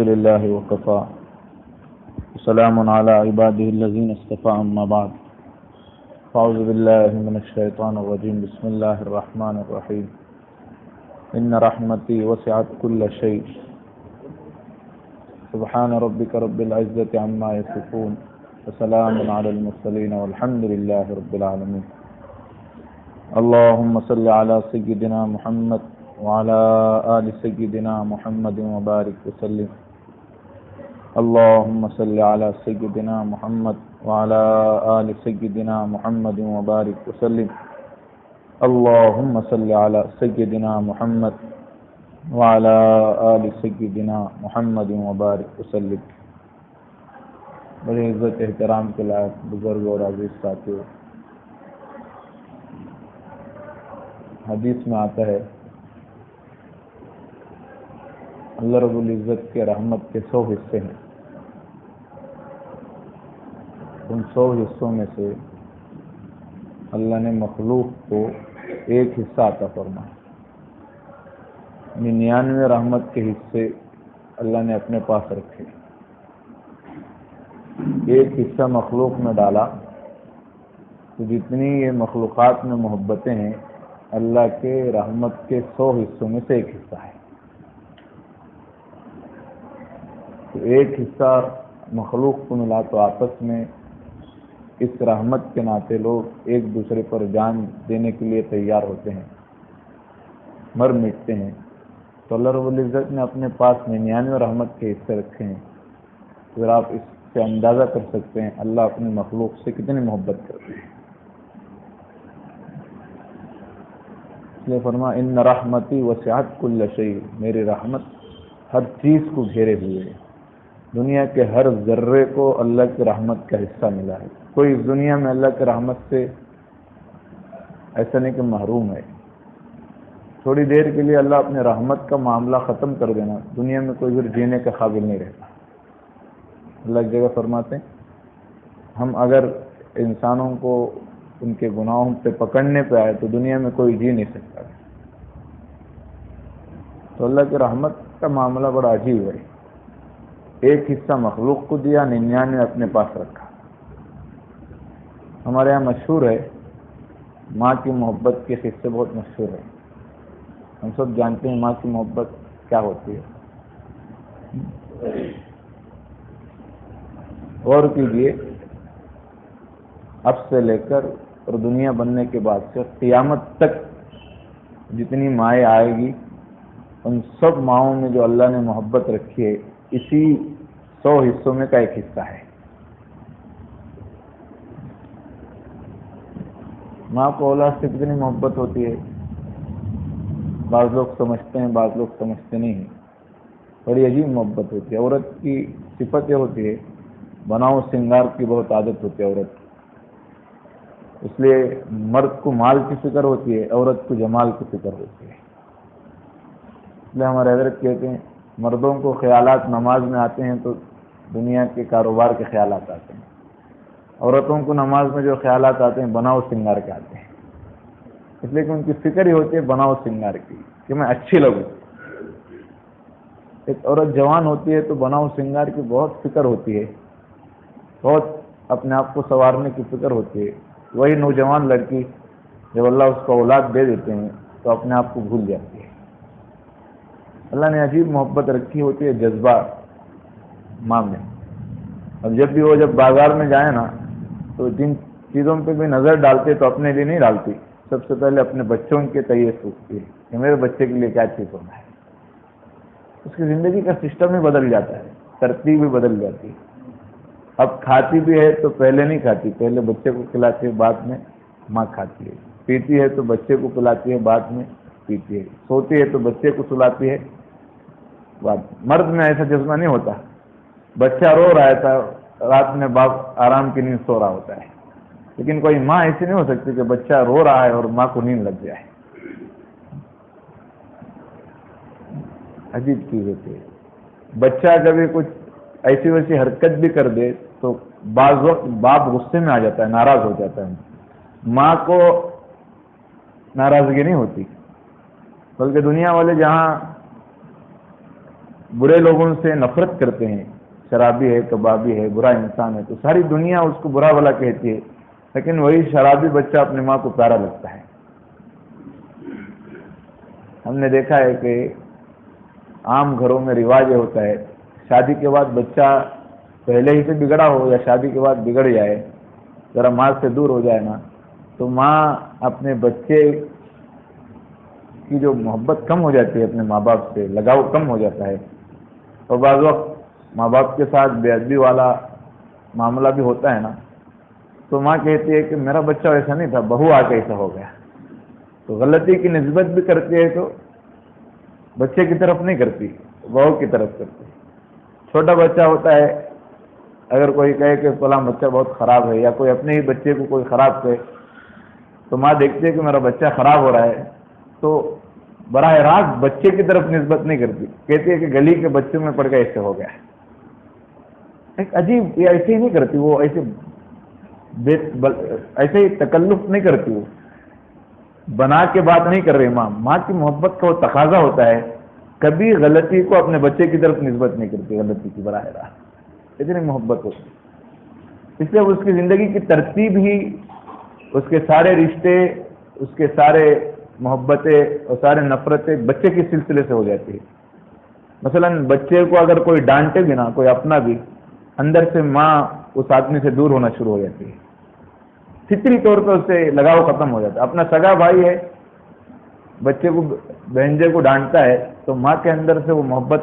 لله وكفى وسلام على عباده الذين اصطفى أما بعد فأعوذ بالله من الشيطان الرجيم بسم الله الرحمن الرحيم إن رحمتي وسعت كل شيء سبحان ربك رب العزة عما يصفون وسلام على المرسلين والحمد لله رب العالمين اللهم صل على سيدنا محمد وعلى آل سيدنا محمد وبارك وسلم اللهم صل على سيدنا محمد وعلى آل سيدنا محمد وبارك وسلم اللهم صل على سيدنا محمد وعلى آل سيدنا محمد وبارك وسلم. بڑی عزت احترام کے لائق بزرگ اور عزیز ساتھیو، حدیث میں آتا ہے اللہ رب العزت کے رحمت کے 100 حصے ہیں. ان 100 حصوں میں سے اللہ نے مخلوق کو ایک حصہ عطا فرمایا. 99 رحمت کے حصے اللہ نے اپنے پاس رکھے. ایک حصہ مخلوق میں ڈالا تو جتنی یہ مخلوقات میں محبتیں ہیں اللہ کے رحمت کے 100 حصوں میں سے ایک حصہ ہے. تو ایک حصہ مخلوق کو ملا تو آپس میں اس رحمت کے ناطے لوگ ایک دوسرے پر جان دینے کے لیے تیار ہوتے ہیں، مر مٹتے ہیں. تو اللہ رب العزت نے اپنے پاس 99 رحمت کے حصے رکھے ہیں. پھر آپ اس سے اندازہ کر سکتے ہیں اللہ اپنی مخلوق سے کتنی محبت کرتے ہیں. اس لیے فرما ان رحمتی وسعت کل شیء، میری رحمت ہر چیز کو گھیرے ہوئے ہے. دنیا کے ہر ذرے کو اللہ کی رحمت کا حصہ ملا ہے. کوئی اس دنیا میں اللہ کی رحمت سے ایسا نہیں کہ محروم ہے. تھوڑی دیر کے لیے اللہ اپنے رحمت کا معاملہ ختم کر دینا، دنیا میں کوئی بھی جینے کے قابل نہیں رہتا. اللہ ایک جگہ فرماتے ہیں ہم اگر انسانوں کو ان کے گناہوں پہ پکڑنے پہ آئے تو دنیا میں کوئی جی نہیں سکتا. تو اللہ کی رحمت کا معاملہ بڑا عجیب ہے. ایک حصہ مخلوق کو دیا، 99 اپنے پاس رکھا. ہمارے یہاں مشہور ہے، ماں کی محبت کے قصے بہت مشہور ہے. ہم سب جانتے ہیں ماں کی محبت کیا ہوتی ہے. غور کیجئے، اب سے لے کر اور دنیا بننے کے بعد سے قیامت تک جتنی مائیں آئے گی ان سب ماؤں میں جو اللہ نے محبت رکھی ہے اسی 100 حصوں میں کا ایک حصہ ہے. ماں کو اولاد سے کتنی محبت ہوتی ہے بعض لوگ سمجھتے ہیں، بعض لوگ سمجھتے نہیں ہیں. بڑی عجیب محبت ہوتی ہے. عورت کی صفت یہ ہوتی ہے بناؤ سنگار کی بہت عادت ہوتی ہے عورت کی. اس لیے مرد کو مال کی فکر ہوتی ہے، عورت کو جمال کی فکر ہوتی ہے. اس لیے ہمارے حضرت کہتے ہیں مردوں کو خیالات نماز میں آتے ہیں تو دنیا کے کاروبار کے خیالات آتے ہیں، عورتوں کو نماز میں جو خیالات آتے ہیں بناؤ سنگار کے آتے ہیں. اس لیے کہ ان کی فکر ہی ہوتی ہے بناؤ سنگار کی کہ میں اچھی لگوں. ایک عورت جوان ہوتی ہے تو بناؤ سنگار کی بہت فکر ہوتی ہے، بہت اپنے آپ کو سنوارنے کی فکر ہوتی ہے. وہی نوجوان لڑکی جب اللہ اس کو اولاد دے دیتے ہیں تو اپنے آپ کو بھول جاتی ہے. اللہ نے عجیب محبت رکھی ہوتی ہے جذبہ ماں میں. اب جب بھی وہ جب بازار میں جائے نا تو جن چیزوں پہ بھی نظر ڈالتے تو اپنے لیے نہیں ڈالتی، سب سے پہلے اپنے بچوں کے تئیں سوچتی ہے کہ میرے بچے کے لیے کیا چیز ہونا ہے. اس کی زندگی کا سسٹم ہی بدل جاتا ہے، ترتیب بھی بدل جاتی ہے. اب کھاتی بھی ہے تو پہلے نہیں کھاتی، پہلے بچے کو کھلاتی ہے، بعد میں ماں کھاتی ہے. پیتی ہے تو بچے کو پلاتی ہے، بعد میں پیتی ہے. سوتی ہے تو بچے کو سلاتی ہے بعد میں. مرد میں ایسا جذبہ نہیں ہوتا. بچہ رو رہا تھا رات میں باپ آرام کی نیند سو رہا ہوتا ہے، لیکن کوئی ماں ایسی نہیں ہو سکتی کہ بچہ رو رہا ہے اور ماں کو نیند لگ جائے. عجیب چیز ہوتی ہے. بچہ کبھی کچھ ایسی ویسی حرکت بھی کر دے تو بعض وقت باپ غصے میں آ جاتا ہے، ناراض ہو جاتا ہے. ماں کو ناراضگی نہیں ہوتی، بلکہ دنیا والے جہاں برے لوگوں سے نفرت کرتے ہیں، شرابی ہے، کبابی ہے، برا انسان ہے، تو ساری دنیا اس کو برا بھلا کہتی ہے، لیکن وہی شرابی بچہ اپنی ماں کو پیارا لگتا ہے۔ ہم نے دیکھا ہے کہ عام گھروں میں رواج یہ ہوتا ہے، شادی کے بعد بچہ پہلے ہی سے بگڑا ہو یا شادی کے بعد بگڑ جائے، ذرا ماں سے دور ہو جائے نا، تو ماں اپنے بچے کی جو محبت کم ہو جاتی ہے، اپنے ماں باپ سے لگاؤ کم ہو جاتا ہے، اور بعض وقت ماں باپ کے ساتھ بے ادبی والا معاملہ بھی ہوتا ہے نا، تو ماں کہتی ہے کہ میرا بچہ ایسا نہیں تھا، بہو آ کے ایسا ہو گیا، تو غلطی کی نسبت بھی کرتی ہے تو بچے کی طرف نہیں کرتی، بہو کی طرف کرتی۔ چھوٹا بچہ ہوتا ہے، اگر کوئی کہے کہ فلاں بچہ بہت خراب ہے، یا کوئی اپنے ہی بچے کو کوئی خراب کہے، تو ماں دیکھتی ہے کہ میرا بچہ خراب ہو رہا ہے، تو براہ راست بچے کی طرف نسبت نہیں کرتی، کہتی ہے کہ گلی کے بچوں میں پڑ کے ایسے ہو گیا۔ ایک عجیب، یہ ایسے ہی نہیں کرتی، وہ ایسے ہی تکلف نہیں کرتی، وہ بنا کے بات نہیں کر رہی۔ ماں کی محبت کا وہ تقاضا ہوتا ہے، کبھی غلطی کو اپنے بچے کی طرف نسبت نہیں کرتی، غلطی کی براہ راست، اتنی محبت ہوتی ہے۔ اس لیے اس کی زندگی کی ترتیب ہی، اس کے سارے رشتے، اس کے سارے محبتیں اور سارے نفرتیں بچے کے سلسلے سے ہو جاتی ہے۔ مثلا بچے کو اگر کوئی ڈانٹے بھی نہ، کوئی اپنا بھی، اندر سے ماں اس آدمی سے دور ہونا شروع ہو جاتی ہے، فطری طور پہ اس سے لگاؤ ختم ہو جاتا ہے۔ اپنا سگا بھائی ہے، بچے کو بہنجے کو ڈانٹتا ہے تو ماں کے اندر سے وہ محبت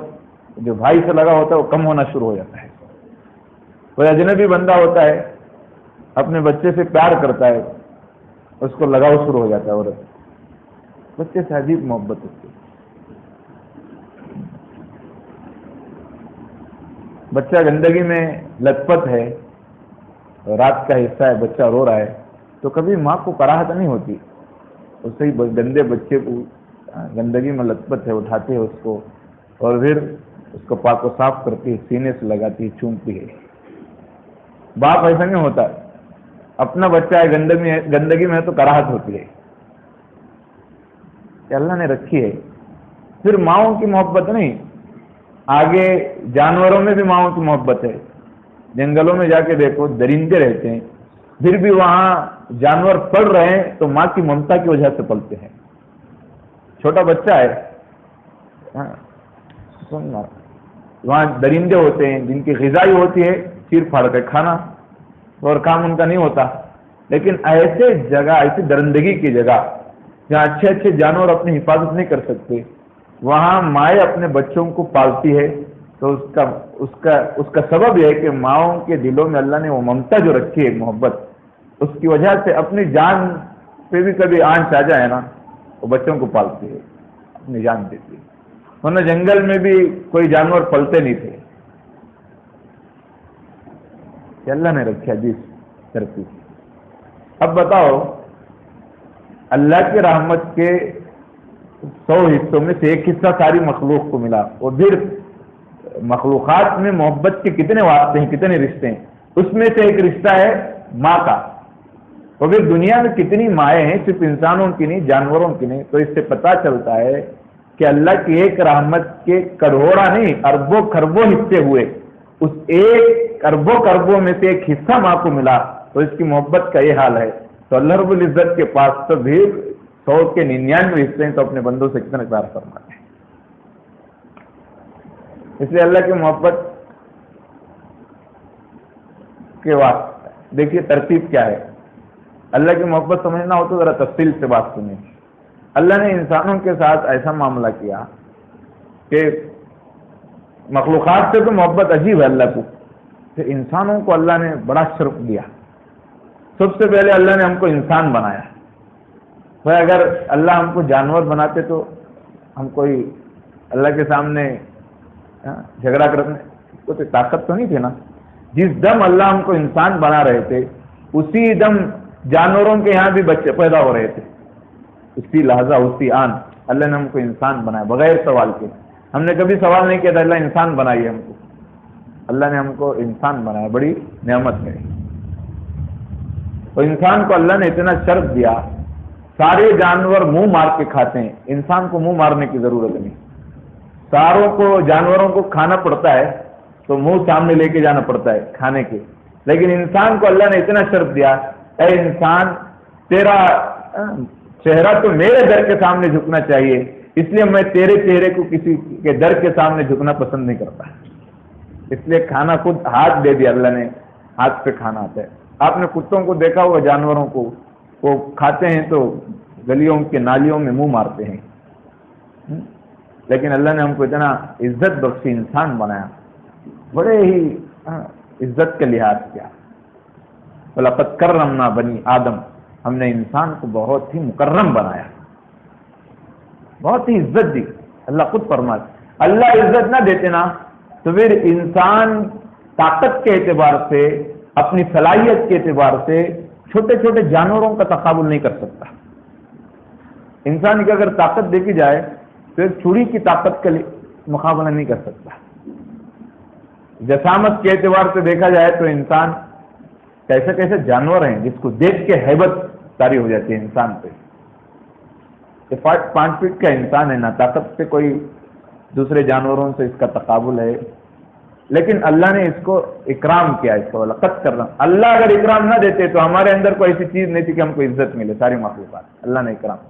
جو بھائی سے لگا ہوتا ہے وہ کم ہونا شروع ہو جاتا ہے۔ کوئی اجنبی بندہ ہوتا ہے، اپنے بچے سے پیار کرتا ہے، اس کو لگاؤ شروع ہو جاتا ہے، عورت بچے سے عجیب محبت ہوتی ہے۔ بچہ گندگی میں لت پت ہے، رات کا حصہ ہے، بچہ رو رہا ہے، تو کبھی ماں کو کراہت نہیں ہوتی، اس سے ہی گندے بچے کو گندگی میں لت پت ہے اٹھاتی ہے اس کو، اور پھر اس کو پاک و صاف کرتی ہے، سینے سے لگاتی ہے، چومتی ہے۔ باپ ایسا نہیں ہوتا، اپنا بچہ ہے گندگی میں ہے تو کراہت ہوتی ہے، کہ اللہ نے رکھی ہے۔ پھر ماؤں کی محبت نہیں، آگے جانوروں میں بھی ماؤں کی محبت ہے۔ جنگلوں میں جا کے دیکھو، درندے رہتے ہیں، پھر بھی وہاں جانور پل رہے ہیں تو ماں کی ممتا کی وجہ سے پلتے ہیں۔ چھوٹا بچہ ہے، وہاں درندے ہوتے ہیں جن کی غذائی ہوتی ہے چیر پھاڑ کے کھانا، اور کام ان کا نہیں ہوتا، لیکن ایسے جگہ، ایسی درندگی کی جگہ جہاں اچھے اچھے جانور اپنی حفاظت نہیں کر سکتے، وہاں مائیں اپنے بچوں کو پالتی ہے، تو اس کا سبب یہ ہے کہ ماؤں کے دلوں میں اللہ نے وہ ممتا جو رکھی ہے، محبت، اس کی وجہ سے اپنی جان پہ بھی کبھی آنچ آ جائے نا، وہ بچوں کو پالتی ہے، اپنی جان دیتی ہے، ورنہ جنگل میں بھی کوئی جانور پلتے نہیں تھے، کہ اللہ نے رکھا جس ترتیب۔ اب بتاؤ، اللہ کی رحمت کے 100 حصوں میں سے ایک حصہ ساری مخلوق کو ملا، اور پھر مخلوقات میں محبت کے کتنے واسطے ہیں، کتنے رشتے ہیں، اس میں سے ایک رشتہ ہے ماں کا، اور پھر دنیا میں کتنی مائیں ہیں، صرف انسانوں کی نہیں، جانوروں کی نہیں۔ تو اس سے پتہ چلتا ہے کہ اللہ کی ایک رحمت کے کروڑا نہیں، اربوں خربوں حصے ہوئے، اس ایک اربوں خربوں میں سے ایک حصہ ماں کو ملا، تو اس کی محبت کا یہ حال ہے۔ تو اللہ رب العزت کے پاس تو بھی 100 کے 99 حصے ہیں، تو اپنے بندوں سے کتنا پیار فرماتے ہیں۔ اس لیے اللہ کی محبت کے واسطے دیکھیے ترتیب کیا ہے۔ اللہ کی محبت سمجھنا ہو تو ذرا تفصیل سے بات سنیں۔ اللہ نے انسانوں کے ساتھ ایسا معاملہ کیا کہ مخلوقات سے تو محبت عجیب ہے اللہ کو، کہ انسانوں کو اللہ نے بڑا شرف دیا۔ سب سے پہلے اللہ نے ہم کو انسان بنایا۔ بھائی اگر اللہ ہم کو جانور بناتے تو ہم کوئی اللہ کے سامنے جھگڑا کرنے کو تو طاقت تو نہیں تھی نا۔ جس دم اللہ ہم کو انسان بنا رہے تھے، اسی دم جانوروں کے یہاں بھی بچے پیدا ہو رہے تھے، اسی لحظہ اسی آن اللہ نے ہم کو انسان بنایا بغیر سوال کے۔ ہم نے کبھی سوال نہیں کیا تھا اللہ انسان بنائیے ہم کو، اللہ نے ہم کو انسان بنایا، بڑی نعمت ہے۔ تو انسان کو اللہ نے اتنا شرف دیا، سارے جانور منہ مار کے کھاتے ہیں، انسان کو منہ مارنے کی ضرورت نہیں۔ ساروں کو جانوروں کو کھانا پڑتا ہے تو منہ سامنے لے کے جانا پڑتا ہے کھانے کے، لیکن انسان کو اللہ نے اتنا شرط دیا، اے انسان تیرا چہرہ تو میرے در کے سامنے جھکنا چاہیے، اس لیے میں تیرے چہرے کو کسی کے در کے سامنے جھکنا پسند نہیں کرتا، اس لیے کھانا خود ہاتھ دے دیا اللہ نے، ہاتھ پہ کھانا آتا ہے۔ آپ نے کتوں کو دیکھا ہوگا، جانوروں کو، وہ کھاتے ہیں تو گلیوں کے نالیوں میں منہ مارتے ہیں، لیکن اللہ نے ہم کو اتنا عزت بخشی، انسان بنایا، بڑے ہی عزت کا لحاظ کیا۔ وَلَقَدْ كَرَّمْنَا بَنِي آدم، ہم نے انسان کو بہت ہی مکرم بنایا، بہت ہی عزت دی۔ اللہ خود فرماتا، اللہ عزت نہ دیتے نا تو پھر انسان طاقت کے اعتبار سے، اپنی صلاحیت کے اعتبار سے چھوٹے چھوٹے جانوروں کا تقابل نہیں کر سکتا۔ انسان کی اگر طاقت دیکھی جائے تو ایک چھری کی طاقت کا مقابلہ نہیں کر سکتا۔ جسامت کے اعتبار سے دیکھا جائے تو انسان کیسے کیسے جانور ہیں جس کو دیکھ کے ہیبت طاری ہو جاتی ہے انسان پہ۔ 5 فٹ کا انسان ہے، نہ طاقت سے کوئی دوسرے جانوروں سے اس کا تقابل ہے، لیکن اللہ نے اس کو اکرام کیا، اس کو لقد کرنا۔ اللہ اگر اکرام نہ دیتے تو ہمارے اندر کوئی ایسی چیز نہیں تھی کہ ہم کو عزت ملے، ساری مخلوقات اللہ نے اکرام۔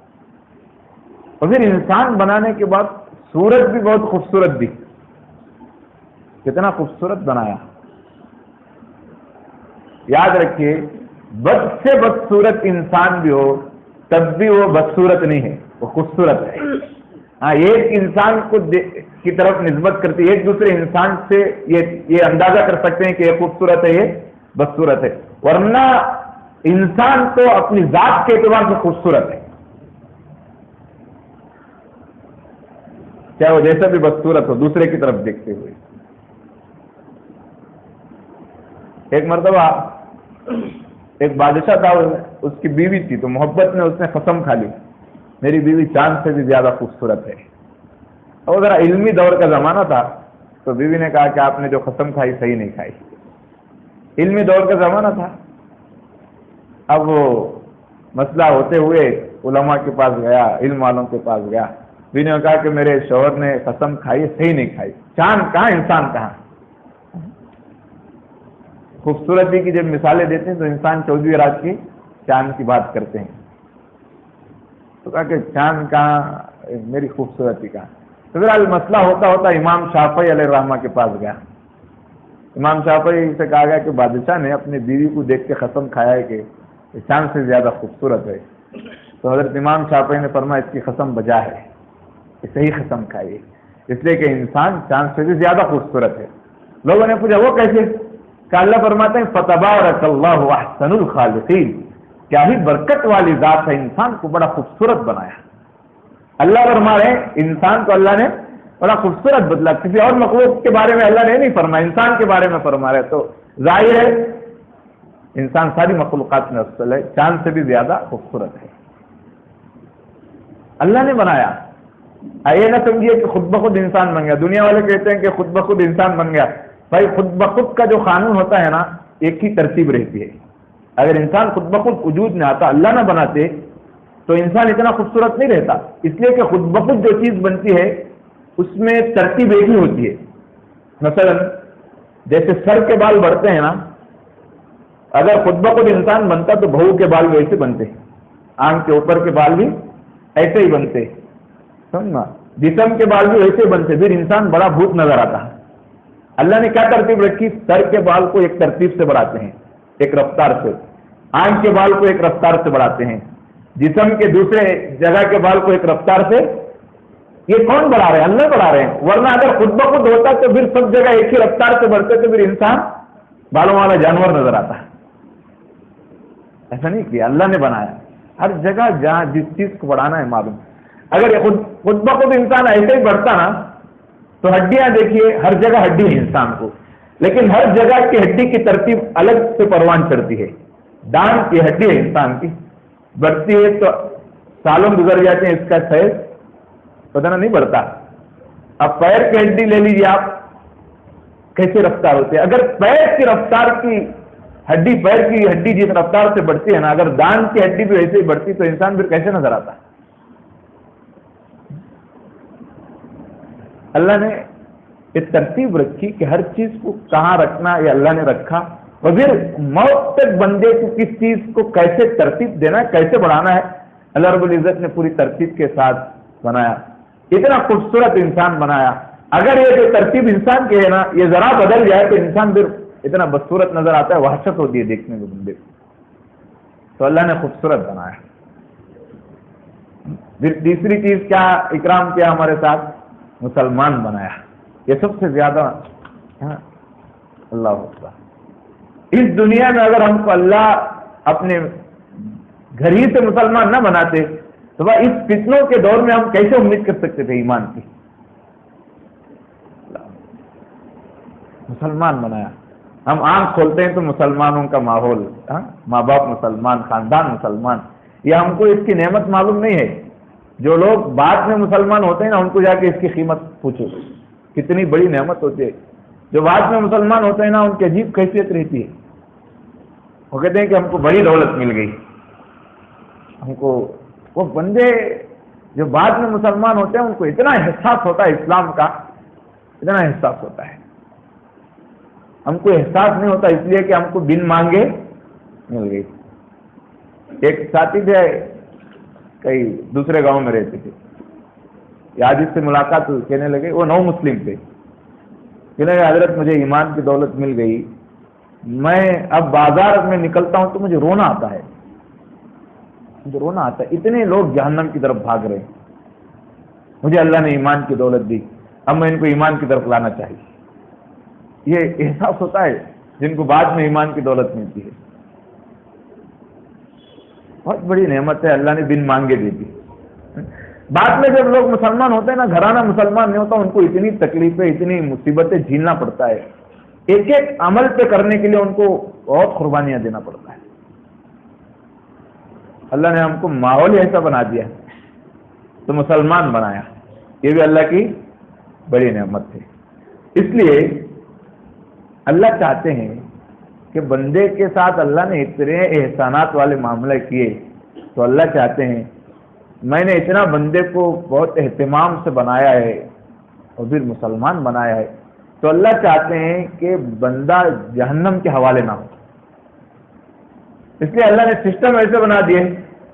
اور پھر انسان بنانے کے بعد صورت بھی بہت خوبصورت دی، کتنا خوبصورت بنایا۔ یاد رکھیے، بد سے بدصورت انسان بھی ہو تب بھی وہ بدصورت نہیں ہے، وہ خوبصورت ہے۔ ہاں، ایک انسان کو کی طرف نسبت کرتی، ایک دوسرے انسان سے یہ اندازہ کر سکتے ہیں کہ یہ خوبصورت ہے، یہ بدصورت ہے، ورنہ انسان تو اپنی ذات کے اعتبار سے خوبصورت ہے، چاہے وہ جیسا بھی بدصورت ہو دوسرے کی طرف دیکھتے ہوئے۔ ایک مرتبہ ایک بادشاہ تھا، اس کی بیوی تھی، تو محبت میں اس نے قسم کھا لی، میری بیوی چاند سے بھی زیادہ خوبصورت ہے۔ اور ذرا علمی دور کا زمانہ تھا تو بیوی نے کہا کہ آپ نے جو قسم کھائی صحیح نہیں کھائی، علمی دور کا زمانہ تھا۔ اب وہ مسئلہ ہوتے ہوئے علماء کے پاس گیا، علم والوں کے پاس گیا، بیوی نے کہا کہ میرے شوہر نے قسم کھائی صحیح نہیں کھائی، چاند کہاں انسان کہاں۔ خوبصورتی کی جب مثالیں دیتے ہیں تو انسان 14ویں رات کی چاند کی بات کرتے ہیں، تو کہا کہ چاند کہاں، میری خوبصورتی کہاں۔ تو پھر مسئلہ ہوتا ہوتا امام شافعی علیہ الرحمہ کے پاس گیا۔ امام شافعی سے کہا گیا کہ بادشاہ نے اپنی بیوی کو دیکھ کے قسم کھایا ہے کہ چاند سے زیادہ خوبصورت ہے۔ تو حضرت امام شافعی نے فرمایا اس کی قسم بجا ہے، صحیح قسم کھائی، اس لیے کہ انسان چاند سے بھی زیادہ خوبصورت ہے۔ لوگوں نے پوچھا وہ کیسے؟ کہ اللہ فرماتے ہیں فتبارک اللہ احسن الخالقین، کیا ہی برکت والی ذات ہے، انسان کو بڑا خوبصورت بنایا۔ اللہ فرما رہے ہیں انسان کو اللہ نے بڑا خوبصورت بدلا، کسی اور مخلوق کے بارے میں اللہ نے نہیں فرمایا، انسان کے بارے میں فرما رہے، تو ظاہر ہے انسان ساری مخلوقات میں افضل ہے، چاند سے بھی زیادہ خوبصورت ہے، اللہ نے بنایا۔ یہ نہ سمجھیے کہ خود بخود انسان بن گیا۔ دنیا والے کہتے ہیں کہ خود بخود انسان بن گیا، بھائی خود بخود کا جو قانون ہوتا ہے نا، ایک ہی ترتیب رہتی ہے۔ اگر انسان خود بخود وجود میں آتا، اللہ نہ بناتے، تو انسان اتنا خوبصورت نہیں رہتا، اس لیے کہ خود بخود جو چیز بنتی ہے اس میں ترتیب ایک ہی ہوتی ہے۔ مثلا جیسے سر کے بال بڑھتے ہیں نا، اگر خود بخود انسان بنتا تو بہو کے بال بھی ایسے بنتے، آنکھ کے اوپر کے بال بھی ایسے ہی بنتے، سمجھنا، جسم کے بال بھی ویسے ہی بنتے، پھر انسان بڑا بھوت نظر آتا۔ اللہ نے کیا ترتیب رکھی؟ سر کے بال کو ایک ترتیب سے بڑھاتے ہیں، ایک رفتار سے، آنکھ کے بال کو ایک رفتار سے بڑھاتے ہیں، جسم کے دوسرے جگہ کے بال کو ایک رفتار سے۔ یہ کون بڑھا رہے ہیں؟ اللہ بڑھا رہے ہیں، ورنہ اگر خود بخود ہوتا تو پھر سب جگہ ایک ہی رفتار سے بڑھتے تو پھر انسان بالوں والا جانور نظر آتا ہے۔ ایسا نہیں کیا، اللہ نے بنایا ہر جگہ جہاں جس چیز کو بڑھانا ہے معلوم۔ اگر خود بخود انسان ایسے ہی بڑھتا نا تو ہڈیاں دیکھیے، ہر جگہ ہڈی ہے انسان کو، لیکن ہر جگہ کی ہڈی کی ترتیب الگ سے پروان چڑھتی ہے۔ دان کی ہڈی ہے انسان کی، بڑھتی ہے تو سالوں گزر جاتے ہیں، اس کا سائز پتہ نہیں بڑھتا۔ اب پیر کی ہڈی لے لیجیے آپ، کیسے رفتار ہوتے ہیں؟ اگر پیر کی رفتار کی ہڈی، پیر کی ہڈی جس رفتار سے بڑھتی ہے نا، اگر دان کی ہڈی بھی ویسے ہی بڑھتی تو انسان پھر کیسے نظر آتا؟ اللہ نے ایک ترتیب رکھی کہ ہر چیز کو کہاں رکھنا یہ اللہ نے رکھا، اور پھر موت تک بندے کو کس چیز کو کیسے ترتیب دینا ہے، کیسے بڑھانا ہے، اللہ رب العزت نے پوری ترتیب کے ساتھ بنایا، اتنا خوبصورت انسان بنایا۔ اگر یہ جو ترتیب انسان کی ہے نا یہ ذرا بدل جائے تو انسان پھر اتنا بدصورت نظر آتا ہے، وحشت ہوتی ہے دیکھنے کو بندے کو، تو اللہ نے خوبصورت بنایا۔ پھر تیسری چیز کیا اکرام کیا ہمارے ساتھ؟ مسلمان بنایا، یہ سب سے زیادہ اللہ اکبر۔ اس دنیا میں اگر ہم کو اللہ اپنے گھر ہی سے مسلمان نہ بناتے تو وہ اس فتنوں کے دور میں ہم کیسے امید کر سکتے تھے ایمان کی؟ مسلمان بنایا، ہم آنکھ کھولتے ہیں تو مسلمانوں کا ماحول، ماں باپ مسلمان، خاندان مسلمان، یہ ہم کو اس کی نعمت معلوم نہیں ہے۔ جو لوگ بعد میں مسلمان ہوتے ہیں نا ان کو جا کے اس کی قیمت پوچھو، کتنی بڑی نعمت ہوتی ہے۔ جو بعد میں مسلمان ہوتے ہیں نا ان کی عجیب کیفیت رہتی ہے، وہ کہتے ہیں کہ ہم کو بڑی دولت مل گئی، ہم کو۔ وہ بندے جو بعد میں مسلمان ہوتے ہیں ان کو اتنا احساس ہوتا ہے اسلام کا، اتنا احساس ہوتا ہے، ہم کو احساس نہیں ہوتا اس لیے کہ ہم کو بن مانگے مل گئی۔ ایک ساتھی تھے کئی دوسرے گاؤں میں رہتے تھے، آج اس سے ملاقات ہوئی، کہنے لگے، وہ نو مسلم تھے، کہنے لگے حضرت مجھے ایمان کی دولت مل گئی، میں اب بازار میں نکلتا ہوں تو مجھے رونا آتا ہے، مجھے رونا آتا ہے، اتنے لوگ جہنم کی طرف بھاگ رہے ہیں، مجھے اللہ نے ایمان کی دولت دی، اب میں ان کو ایمان کی طرف لانا چاہیے۔ یہ احساس ہوتا ہے جن کو بعد میں ایمان کی دولت ملتی ہے، بہت بڑی نعمت ہے، اللہ نے بن مانگے دی تھی۔ بعد میں جب لوگ مسلمان ہوتے ہیں نا، گھرانہ مسلمان نہیں ہوتا، ان کو اتنی تکلیفیں، اتنی مصیبتیں جھیلنا پڑتا ہے، ایک ایک عمل پہ کرنے کے لیے ان کو بہت قربانیاں دینا پڑتا ہے۔ اللہ نے ہم کو ماحول ایسا بنا دیا تو مسلمان بنایا، یہ بھی اللہ کی بڑی نعمت ہے۔ اس لیے اللہ چاہتے ہیں کہ بندے کے ساتھ اللہ نے اتنے احسانات والے معاملے کیے، تو اللہ چاہتے ہیں میں نے اتنا بندے کو بہت اہتمام سے بنایا ہے اور پھر مسلمان بنایا ہے، تو اللہ چاہتے ہیں کہ بندہ جہنم کے حوالے نہ ہو، اس لیے اللہ نے سسٹم ایسے بنا دیے،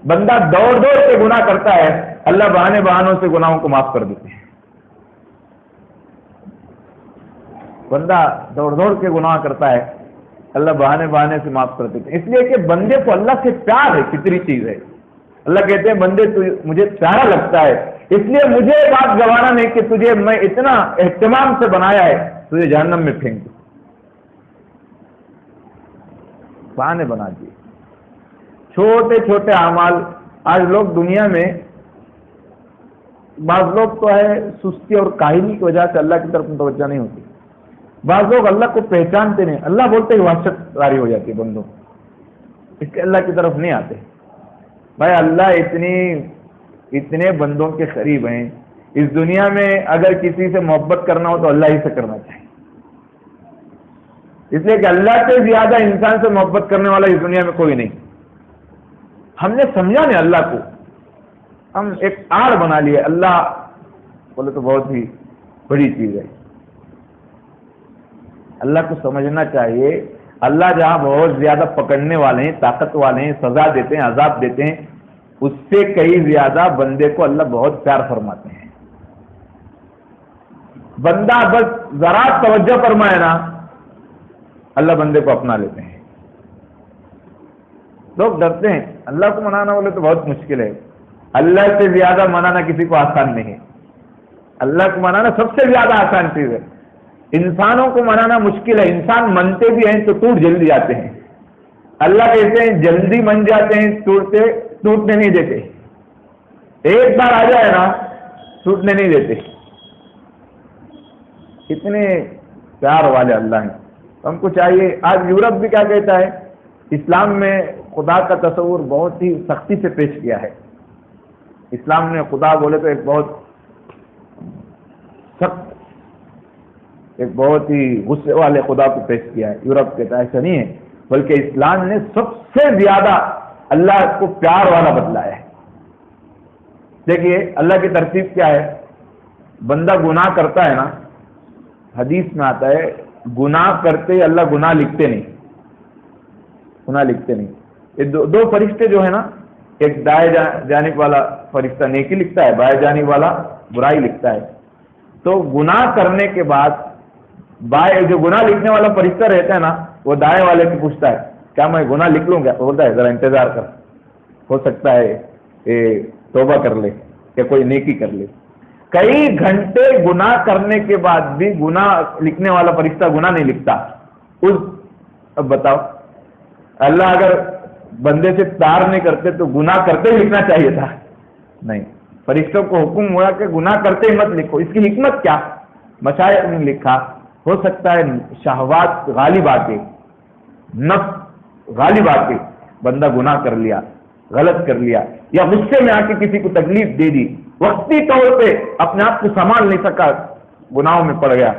بندہ دوڑ دوڑ کے گناہ کرتا ہے، اللہ بہانے بہانوں سے گناہوں کو معاف کر دیتے ہیں۔ بندہ دوڑ دوڑ کے گناہ کرتا ہے، اللہ بہانے بہانے سے معاف کر دیتے ہیں، اس لیے کہ بندے کو اللہ سے پیار ہے، کتنی چیز ہے۔ اللہ کہتے ہیں بندے مجھے پیارا لگتا ہے، اس لیے مجھے بات گوانا نہیں کہ تجھے میں اتنا اہتمام سے بنایا ہے، تجھے جہنم میں پھینک دوں، بہانے بنا دیے۔ چھوٹے چھوٹے اعمال، آج لوگ دنیا میں بعض لوگ تو ہے سستی اور کاہلی کی وجہ سے اللہ کی طرف متوجہ نہیں ہوتی، بعض لوگ اللہ کو پہچانتے نہیں، اللہ بولتے ہی وحشت طاری ہو جاتی ہے بندوں، اس کے اللہ کی طرف نہیں آتے۔ بھائی اللہ اتنے بندوں کے قریب ہیں، اس دنیا میں اگر کسی سے محبت کرنا ہو تو اللہ ہی سے کرنا چاہیے، اس لیے کہ اللہ سے زیادہ انسان سے محبت کرنے والا اس دنیا میں کوئی نہیں۔ ہم نے سمجھا نہیں اللہ کو، ہم ایک آڑ بنا لیے، اللہ بولے تو بہت ہی بڑی چیز ہے۔ اللہ کو سمجھنا چاہیے، اللہ جہاں بہت زیادہ پکڑنے والے ہیں، طاقت والے ہیں، سزا دیتے ہیں، عذاب دیتے ہیں، اس سے کئی زیادہ بندے کو اللہ بہت پیار فرماتے ہیں۔ بندہ بس ذرا توجہ فرمائے نا، اللہ بندے کو اپنا لیتے ہیں۔ لوگ ڈرتے ہیں، اللہ کو منانا بولے تو بہت مشکل ہے، اللہ سے زیادہ منانا کسی کو آسان نہیں ہے، اللہ کو منانا سب سے زیادہ آسان چیز ہے۔ انسانوں کو منانا مشکل ہے، انسان منتے بھی ہیں تو ٹوٹ جلدی جاتے ہیں، اللہ کہتے ہیں جلدی من جاتے ہیں، ٹوٹنے نہیں دیتے، ایک بار آ جائے نا ٹوٹنے نہیں دیتے، اتنے پیار والے اللہ ہیں۔ ہم کو چاہیے، آج یورپ بھی کیا کہتا ہے، اسلام میں خدا کا تصور بہت ہی سختی سے پیش کیا ہے، اسلام نے خدا بولے تو ایک بہت سخت، ایک بہت ہی غصے والے خدا کو پیش کیا ہے۔ یورپ کہتا ہے ایسا نہیں ہے، بلکہ اسلام نے سب سے زیادہ اللہ کو پیار والا بتلایا ہے۔ دیکھیے اللہ کی ترتیب کیا ہے، بندہ گناہ کرتا ہے نا، حدیث میں آتا ہے گناہ کرتے اللہ گناہ لکھتے نہیں، گناہ لکھتے نہیں. یہ دو فرشتے جو ہے نا، ایک دائیں جانب والا فرشتہ نیکی لکھتا ہے، بائیں جانب والا برائی لکھتا ہے. تو گناہ کرنے کے بعد بائیں جو گناہ لکھنے والا فرشتہ رہتا ہے نا، وہ دائیں والے سے پوچھتا ہے کیا میں گناہ لکھ لوں گا؟ تو بولتا ہے ذرا انتظار کر، ہو سکتا ہے توبہ کر لے یا کوئی نیکی کر لے. کئی گھنٹے گناہ کرنے کے بعد بھی گناہ لکھنے والا فرشتہ گناہ نہیں لکھتا. اب بتاؤ، اللہ اگر بندے سے پیار نہیں کرتے تو گناہ کرتے ہی لکھنا چاہیے تھا؟ نہیں، فرشتوں کو حکم ہوا کہ گناہ کرتے ہی مت لکھو. اس کی حکمت کیا؟ مشائخ نے لکھا ہو سکتا ہے شہوات غالب آ کے، نفس غالب آ کے بندہ گناہ کر لیا، غلط کر لیا، یا غصے میں آ کے کسی کو تکلیف دے دی، وقتی طور پہ اپنے آپ کو سنبھال نہیں سکا، گناہوں میں پڑ گیا.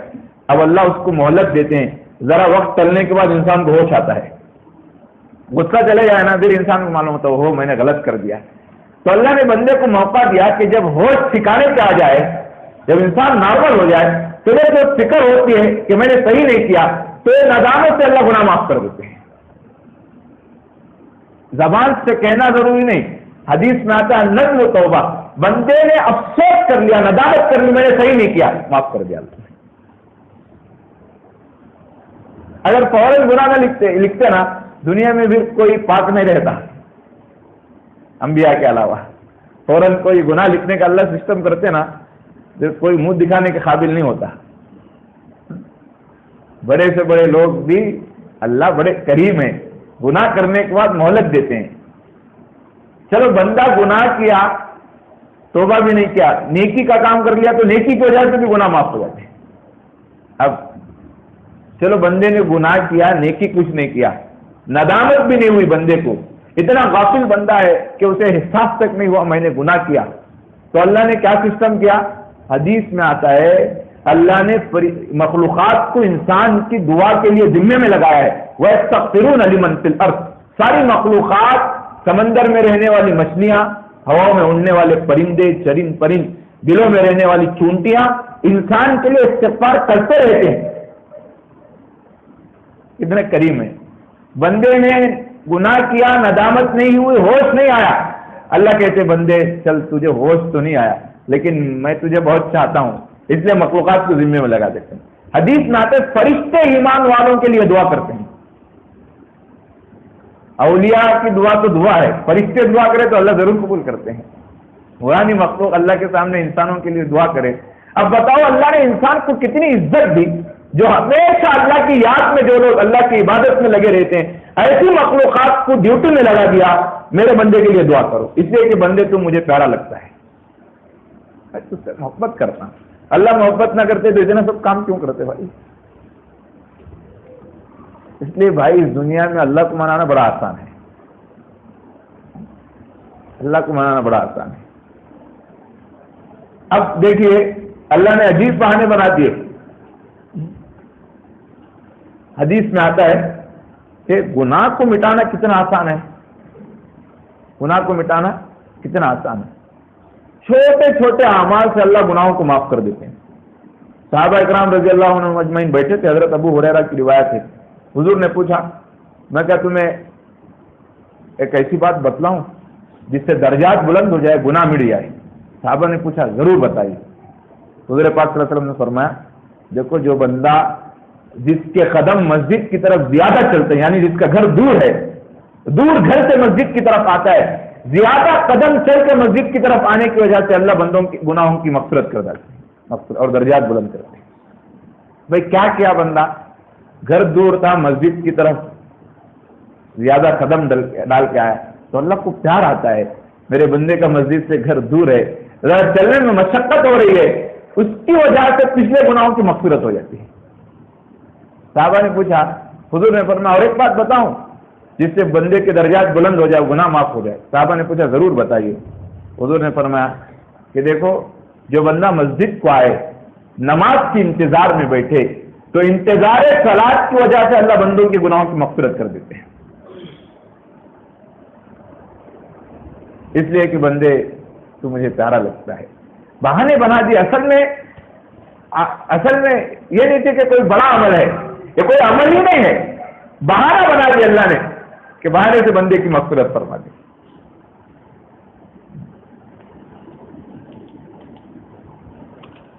اب اللہ اس کو مہلت دیتے ہیں، ذرا وقت چلنے کے بعد انسان کو ہوش آتا ہے، غصہ چلے جائے نا، پھر انسان کو معلوم ہوتا ہو میں نے غلط کر دیا. تو اللہ نے بندے کو موقع دیا کہ جب ہوش ٹھکانے پہ آ جائے، جب انسان نارمل ہو جائے، تو جو فکر ہوتی ہے کہ میں نے صحیح نہیں کیا، تو یہ ندامت سے اللہ گناہ معاف کر دیتے ہیں. زبان سے کہنا ضروری نہیں، حدیث میں آتا ہے نظم و توبہ، بندے نے افسوس کر لیا، ندامت کر لی میں نے صحیح نہیں کیا، معاف کر دیا اللہ. اگر فوراً گناہ نہ لکھتے نا، دنیا میں بھی کوئی پاک نہیں رہتا انبیاء کے علاوہ. فوراً کوئی گناہ لکھنے کا اللہ سسٹم کرتے نا، پھر کوئی منہ دکھانے کے قابل نہیں ہوتا. بڑے سے بڑے لوگ بھی اللہ بڑے کریم ہیں، گناہ کرنے کے بعد مہلت دیتے ہیں. چلو بندہ گناہ کیا، توبہ بھی نہیں کیا، نیکی کا کام کر لیا، تو نیکی کی وجہ سے بھی گناہ معاف ہو جاتے ہیں. اب چلو بندے نے گناہ کیا، نیکی کچھ نہیں کیا، ندامت بھی نہیں ہوئی بندے کو، اتنا غافل بندہ ہے کہ اسے احساس تک نہیں ہوا میں نے گناہ کیا، تو اللہ نے کیا سسٹم کیا؟ حدیث میں آتا ہے اللہ نے مخلوقات کو انسان کی دعا کے لیے ذمے میں لگایا ہے. وَيَسْتَغْفِرُونَ لِمَنْ فِي الْأَرْضِ، ساری مخلوقات، سمندر میں رہنے والی مچھلیاں، ہواؤں میں اڑنے والے پرندے، چرند پرند، دلوں میں رہنے والی چونٹیاں، انسان کے لیے استغفار کرتے رہتے ہیں. کتنے کریم ہے. بندے نے گناہ کیا، ندامت نہیں ہوئی، ہوش نہیں آیا، اللہ کہتے بندے چل تجھے ہوش تو نہیں آیا لیکن میں تجھے بہت چاہتا ہوں، اس لیے مخلوقات کو ذمے میں لگا دیتے ہیں. حدیث میں آتے فرشتے ایمان والوں کے لیے دعا کرتے ہیں. اولیاء کی دعا تو دعا ہے، فرشتے دعا کرے تو اللہ ضرور قبول کرتے ہیں. قرآن مخلوق اللہ کے سامنے انسانوں کے لیے دعا کرے. اب بتاؤ اللہ نے انسان کو کتنی عزت دی، جو ہمیشہ اللہ کی یاد میں، جو لوگ اللہ کی عبادت میں لگے رہتے ہیں، ایسی مخلوقات کو ڈیوٹی میں لگا دیا میرے بندے کے لیے دعا کرو، اس لیے کہ بندے تو مجھے پیارا لگتا ہے، میں تجھ سے محبت کرتا ہوں. اللہ محبت نہ کرتے تو اتنا سب کام کیوں کرتے بھائی؟ اس لیے بھائی اس دنیا میں اللہ کو منانا بڑا آسان ہے، اللہ کو منانا بڑا آسان ہے. اب دیکھیے اللہ نے عجیب بہانے بنا دیے. حدیث میں آتا ہے کہ گناہ کو مٹانا کتنا آسان ہے، گناہ کو مٹانا کتنا آسان ہے. چھوٹے چھوٹے اعمال سے اللہ گناہوں کو معاف کر دیتے ہیں. صحابہ اکرام رضی اللہ عنہ مجمعین بیٹھے تھے، حضرت ابو ہریرہ کی روایت ہے، حضور نے پوچھا میں کیا تمہیں ایک ایسی بات بتلاؤں جس سے درجات بلند ہو جائے، گناہ مٹ جائے؟ صحابہ نے پوچھا ضرور بتائیے. حضور پاک صلی اللہ علیہ وسلم نے فرمایا دیکھو جو بندہ جس کے قدم مسجد کی طرف زیادہ چلتے ہیں، یعنی جس کا گھر دور ہے، دور گھر سے مسجد کی طرف آتا ہے، زیادہ قدم چل کے مسجد کی طرف آنے کی وجہ سے اللہ بندوں کی گناہوں کی مغفرت کر دیتے ہیں اور درجات بلند کرتے ہیں. بھائی کیا بندہ گھر دور تھا، مسجد کی طرف زیادہ قدم ڈال کے آیا تو اللہ کو پیار آتا ہے، میرے بندے کا مسجد سے گھر دور ہے، چلنے میں مشقت ہو رہی ہے، اس کی وجہ سے پچھلے گناہوں کی مغفرت ہو جاتی ہے. صحابہ نے پوچھا، حضور نے فرمایا اور ایک بات بتاؤں جس سے بندے کے درجات بلند ہو جائے، گناہ معاف ہو جائے؟ صحابہ نے پوچھا ضرور بتائیے. حضور نے فرمایا کہ دیکھو جو بندہ مسجد کو آئے، نماز کی انتظار میں بیٹھے، تو انتظار صلاۃ کی وجہ سے اللہ بندوں کے گناہوں کی مغفرت کر دیتے ہیں. اس لیے کہ بندے تو مجھے پیارا لگتا ہے. بہانے بنا دیے. اصل میں اصل میں یہ نہیں تھی کہ کوئی بڑا عمل ہے، یہ کوئی عمل ہی نہیں ہے، بہانہ بنا دیا اللہ نے کہ بہانے سے بندے کی مغفرت فرما دی۔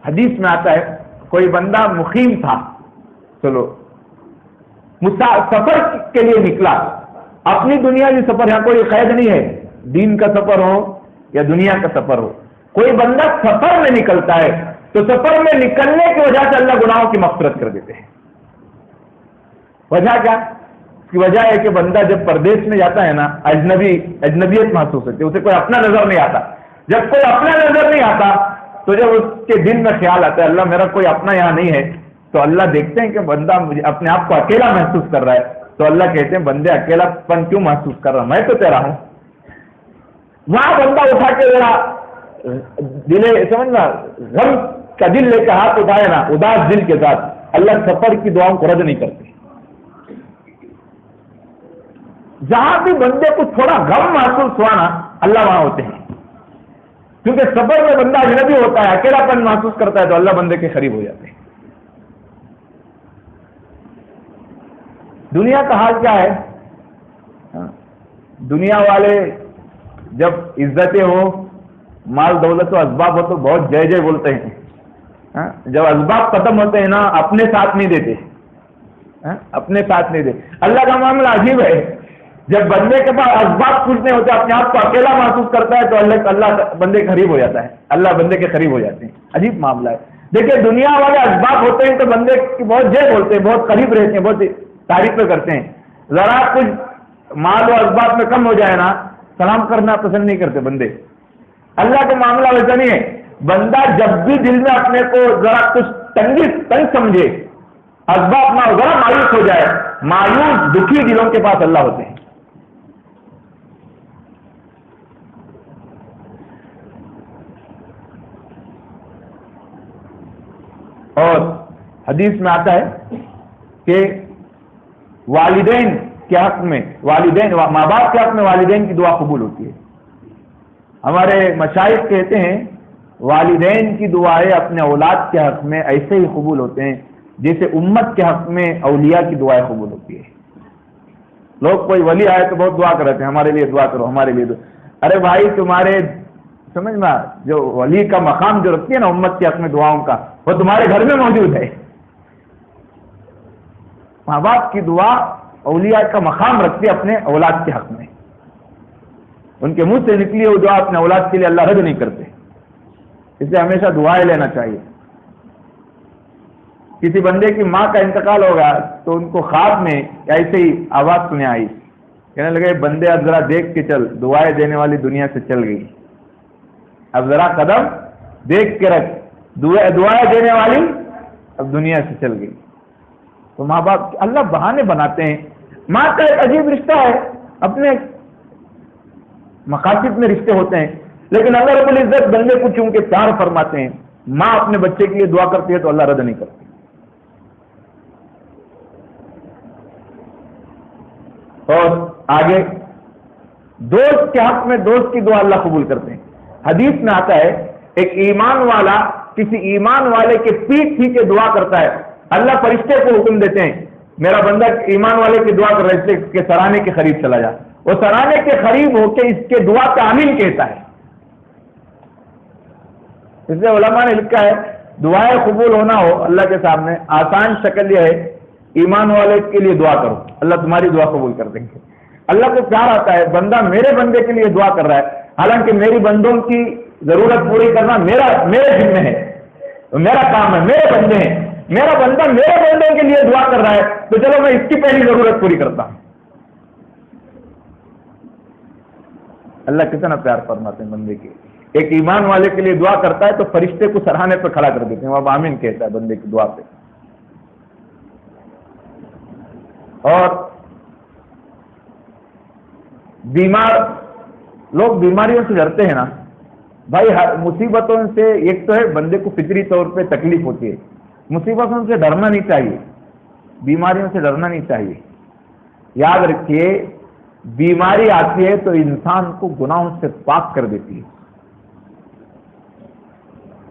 حدیث میں آتا ہے کوئی بندہ مقیم تھا، چلو سفر کے لیے نکلا، اپنی دنیا کی سفر، یہاں کوئی قید نہیں ہے، دین کا سفر ہو یا دنیا کا سفر ہو، کوئی بندہ سفر میں نکلتا ہے تو سفر میں نکلنے کی وجہ سے اللہ گناہوں کی مغفرت کر دیتے ہیں۔ وجہ کیا؟ اس کی وجہ ہے کہ بندہ جب پردیش میں جاتا ہے نا، اجنبیت محسوس ہوتی ہے، اسے کوئی اپنا نظر نہیں آتا۔ جب کوئی اپنا نظر نہیں آتا تو جب اس کے دل میں خیال آتا ہے اللہ میرا کوئی اپنا یہاں نہیں ہے، تو اللہ دیکھتے ہیں کہ بندہ اپنے آپ کو اکیلا محسوس کر رہا ہے، تو اللہ کہتے ہیں بندے اکیلا پن کیوں محسوس کر رہا، میں تو تیرا ہوں۔ وہاں بندہ اٹھا کے ذرا دل سمجھنا غم کا دل لے کے ہاتھ اٹھائے نا، اداس دل کے ساتھ، اللہ سفر کی دعاؤں کو رد نہیں کرتے۔ جہاں بھی بندے کو تھوڑا غم محسوس ہوا نا، اللہ وہاں ہوتے ہیں، کیونکہ سفر میں بندہ اجنبی ہوتا ہے، اکیلا پن محسوس کرتا ہے، تو اللہ بندے کے قریب ہو جاتے ہیں۔ دنیا کا حال کیا ہے؟ دنیا والے جب عزتیں ہو، مال دولت و اسباب ہو تو بہت جے جے بولتے ہیں، جب اسباب ختم ہوتے ہیں نا، اپنے ساتھ نہیں دیتے، اپنے ساتھ نہیں دیتے۔ اللہ کا معاملہ عجیب ہے، جب بندے کے پاس اسباب کچھ نہیں ہوتے، اپنے آپ کو اکیلا محسوس کرتا ہے، تو اللہ بندے کے قریب ہو جاتا ہے، اللہ بندے کے قریب ہو جاتے ہیں۔ عجیب معاملہ ہے۔ دیکھیے دنیا والے اسباب ہوتے ہیں تو بندے کی بہت جے بولتے ہیں، بہت قریب رہتے ہیں، بہت تعریفیں کرتے ہیں۔ ذرا کچھ مال و اسباب میں کم ہو جائے نا، سلام کرنا پسند نہیں کرتے بندے۔ اللہ کا معاملہ ویسا نہیں ہے، بندہ جب بھی دل میں اپنے کو ذرا کچھ تنگ سمجھے، اسباب نہ ہو، ذرا مایوس ہو جائے، مایوس دکھی دلوں کے پاس اللہ ہوتے ہیں۔ اور حدیث میں آتا ہے کہ والدین کے حق میں، ماں باپ کے حق میں والدین کی دعا قبول ہوتی ہے۔ ہمارے مشائخ کہتے ہیں والدین کی دعائیں اپنے اولاد کے حق میں ایسے ہی قبول ہوتے ہیں جیسے امت کے حق میں اولیاء کی دعائیں قبول ہوتی ہے۔ لوگ کوئی ولی آئے تو بہت دعا کرتے ہیں، ہمارے لیے دعا کرو، ہمارے لیے دعا۔ ارے بھائی تمہارے سمجھنا جو ولی کا مقام جو رکھتی ہے نا امت کے حق میں دعاؤں کا، وہ تمہارے گھر میں موجود ہے۔ ماں باپ کی دعا اولیاء کا مقام رکھتی ہے اپنے اولاد کے حق میں، ان کے منہ سے نکلی ہوئی دعا اپنے اولاد کے لیے اللہ رد نہیں کرتے، اس لیے ہمیشہ دعائیں لینا چاہیے۔ کسی بندے کی ماں کا انتقال ہوگا تو ان کو خواب میں ایسے ہی آواز سنے آئی، کہنے لگے بندے اب ذرا دیکھ کے چل، دعائیں دینے والی دنیا سے چل گئی، اب ذرا قدم دیکھ کے رکھ، دعائیں دینے والی اب دنیا سے چل گئی۔ تو ماں باپ اللہ بہانے بناتے ہیں۔ ماں کا ایک عجیب رشتہ ہے، اپنے مقاصد میں رشتے ہوتے ہیں، لیکن اللہ رب العزت بندے کو چونکہ پیار فرماتے ہیں، ماں اپنے بچے کے لیے دعا کرتی ہے تو اللہ رد نہیں کرتی۔ اور آگے دوست کے حق میں دوست کی دعا اللہ قبول کرتے ہیں۔ حدیث میں آتا ہے ایک ایمان والا کسی ایمان والے کے پیٹھ پیچھے دعا کرتا ہے، اللہ فرشتے کو حکم دیتے ہیں میرا بندہ ایمان والے کی دعا کر رہا ہے، اس کے سرانے کے قریب چلا جا، وہ سرانے کے قریب ہو کے اس کے دعا پہ آمین کہتا ہے۔ اس لیے علماء نے لکھا ہے دعائیں قبول ہونا ہو اللہ کے سامنے آسان شکل یہ ہے ایمان والے کے لیے دعا کرو، اللہ تمہاری دعا قبول کر دیں گے۔ اللہ کو پیار آتا ہے بندہ میرے بندے کے لیے دعا کر رہا ہے، حالانکہ میری بندوں کی ضرورت پوری کرنا میرے ذمہ ہے، میرا کام ہے، میرے بندے ہیں، میرا بندہ میرے بندوں کے لیے دعا کر رہا ہے تو چلو میں اس کی پہلی ضرورت پوری کرتا ہوں۔ اللہ کتنا پیار فرماتے ہیں بندے کے، ایک ایمان والے کے لیے دعا کرتا ہے تو فرشتے کو سراہنے پہ کھڑا کر دیتے ہیں، وہ آمین کہتا ہے بندے کی دعا پہ۔ اور بیمار لوگ بیماریوں سے ڈرتے ہیں نا بھائی، مصیبتوں سے ایک تو ہے بندے کو فطری طور پہ تکلیف ہوتی ہے، مصیبتوں سے ڈرنا نہیں چاہیے، بیماریوں سے ڈرنا نہیں چاہیے۔ یاد رکھیے بیماری آتی ہے تو انسان کو گناہوں سے پاک کر دیتی ہے۔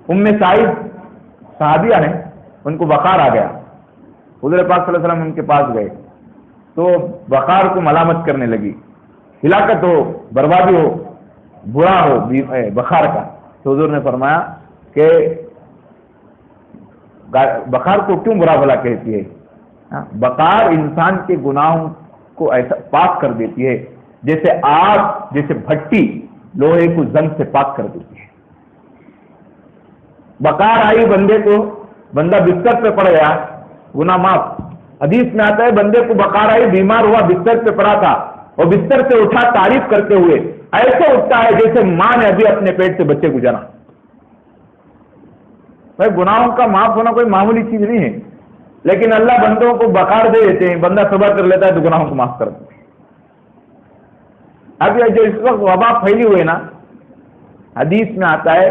ام سعید صحابیہ ہیں، ان کو بخار آ گیا، حضور پاک صلی اللہ علیہ وسلم ان کے پاس گئے تو بخار کو ملامت کرنے لگی، ہلاکت ہو، بربادی ہو، برا ہو بخار کا. تو حضور نے فرمایا کہ بخار کو کیوں برا بھلا کہتی ہے؟ بخار انسان کے گناہوں کو ایسا پاک کر دیتی ہے جیسے آگ، جیسے بھٹی لوہے کو زنگ سے پاک کر دیتی ہے. بخار آئی بندے کو، بندہ بستر پہ پڑ گیا، گناہ معاف. حدیث میں آتا ہے بندے کو بخار آئی، بیمار ہوا، بستر پہ پڑا تھا، اور بستر سے اٹھا تعریف کرتے ہوئے ایسے اٹھتا ہے جیسے ماں نے ابھی اپنے پیٹ سے بچے کو جنا. بھائی گناہوں کا معاف ہونا کوئی معمولی چیز نہیں ہے، لیکن اللہ بندوں کو بخار دے دیتے ہیں، بندہ صبر کر لیتا ہے تو گناہوں کو معاف کر دیتے ہیں. اب یہ جو اس وقت وبا پھیلی ہوئی نا، حدیث میں آتا ہے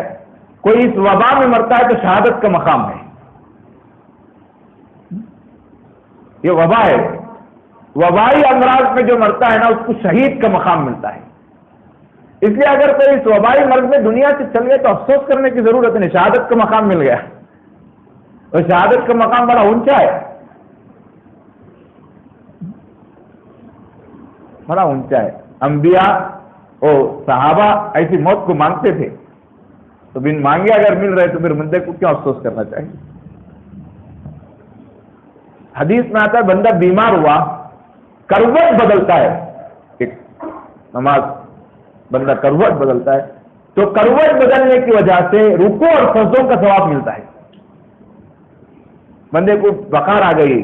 کوئی اس وبا میں مرتا ہے تو شہادت کا مقام ہے. یہ وبا ہے، وبائی امراض میں جو مرتا ہے نا اس کو شہید کا مقام ملتا ہے. اس لیے اگر کوئی اس وبائی مرض میں دنیا سے چل گئے تو افسوس کرنے کی ضرورت نہیں، شہادت کا مقام مل گیا. اور شہادت کا مقام بڑا اونچا ہے، بڑا اونچا ہے. انبیاء اور صحابہ ایسی موت کو مانگتے تھے، تو بن مانگے اگر مل رہے تو پھر بندے کو کیوں افسوس کرنا چاہیے. حدیث میں آتا ہے بندہ بیمار ہوا، کروٹ بدلتا ہے، ایک نماز بندہ کروٹ بدلتا ہے تو کروٹ بدلنے کی وجہ سے رکوع اور سجدوں کا ثواب ملتا ہے. بندے کو بخار آ گئی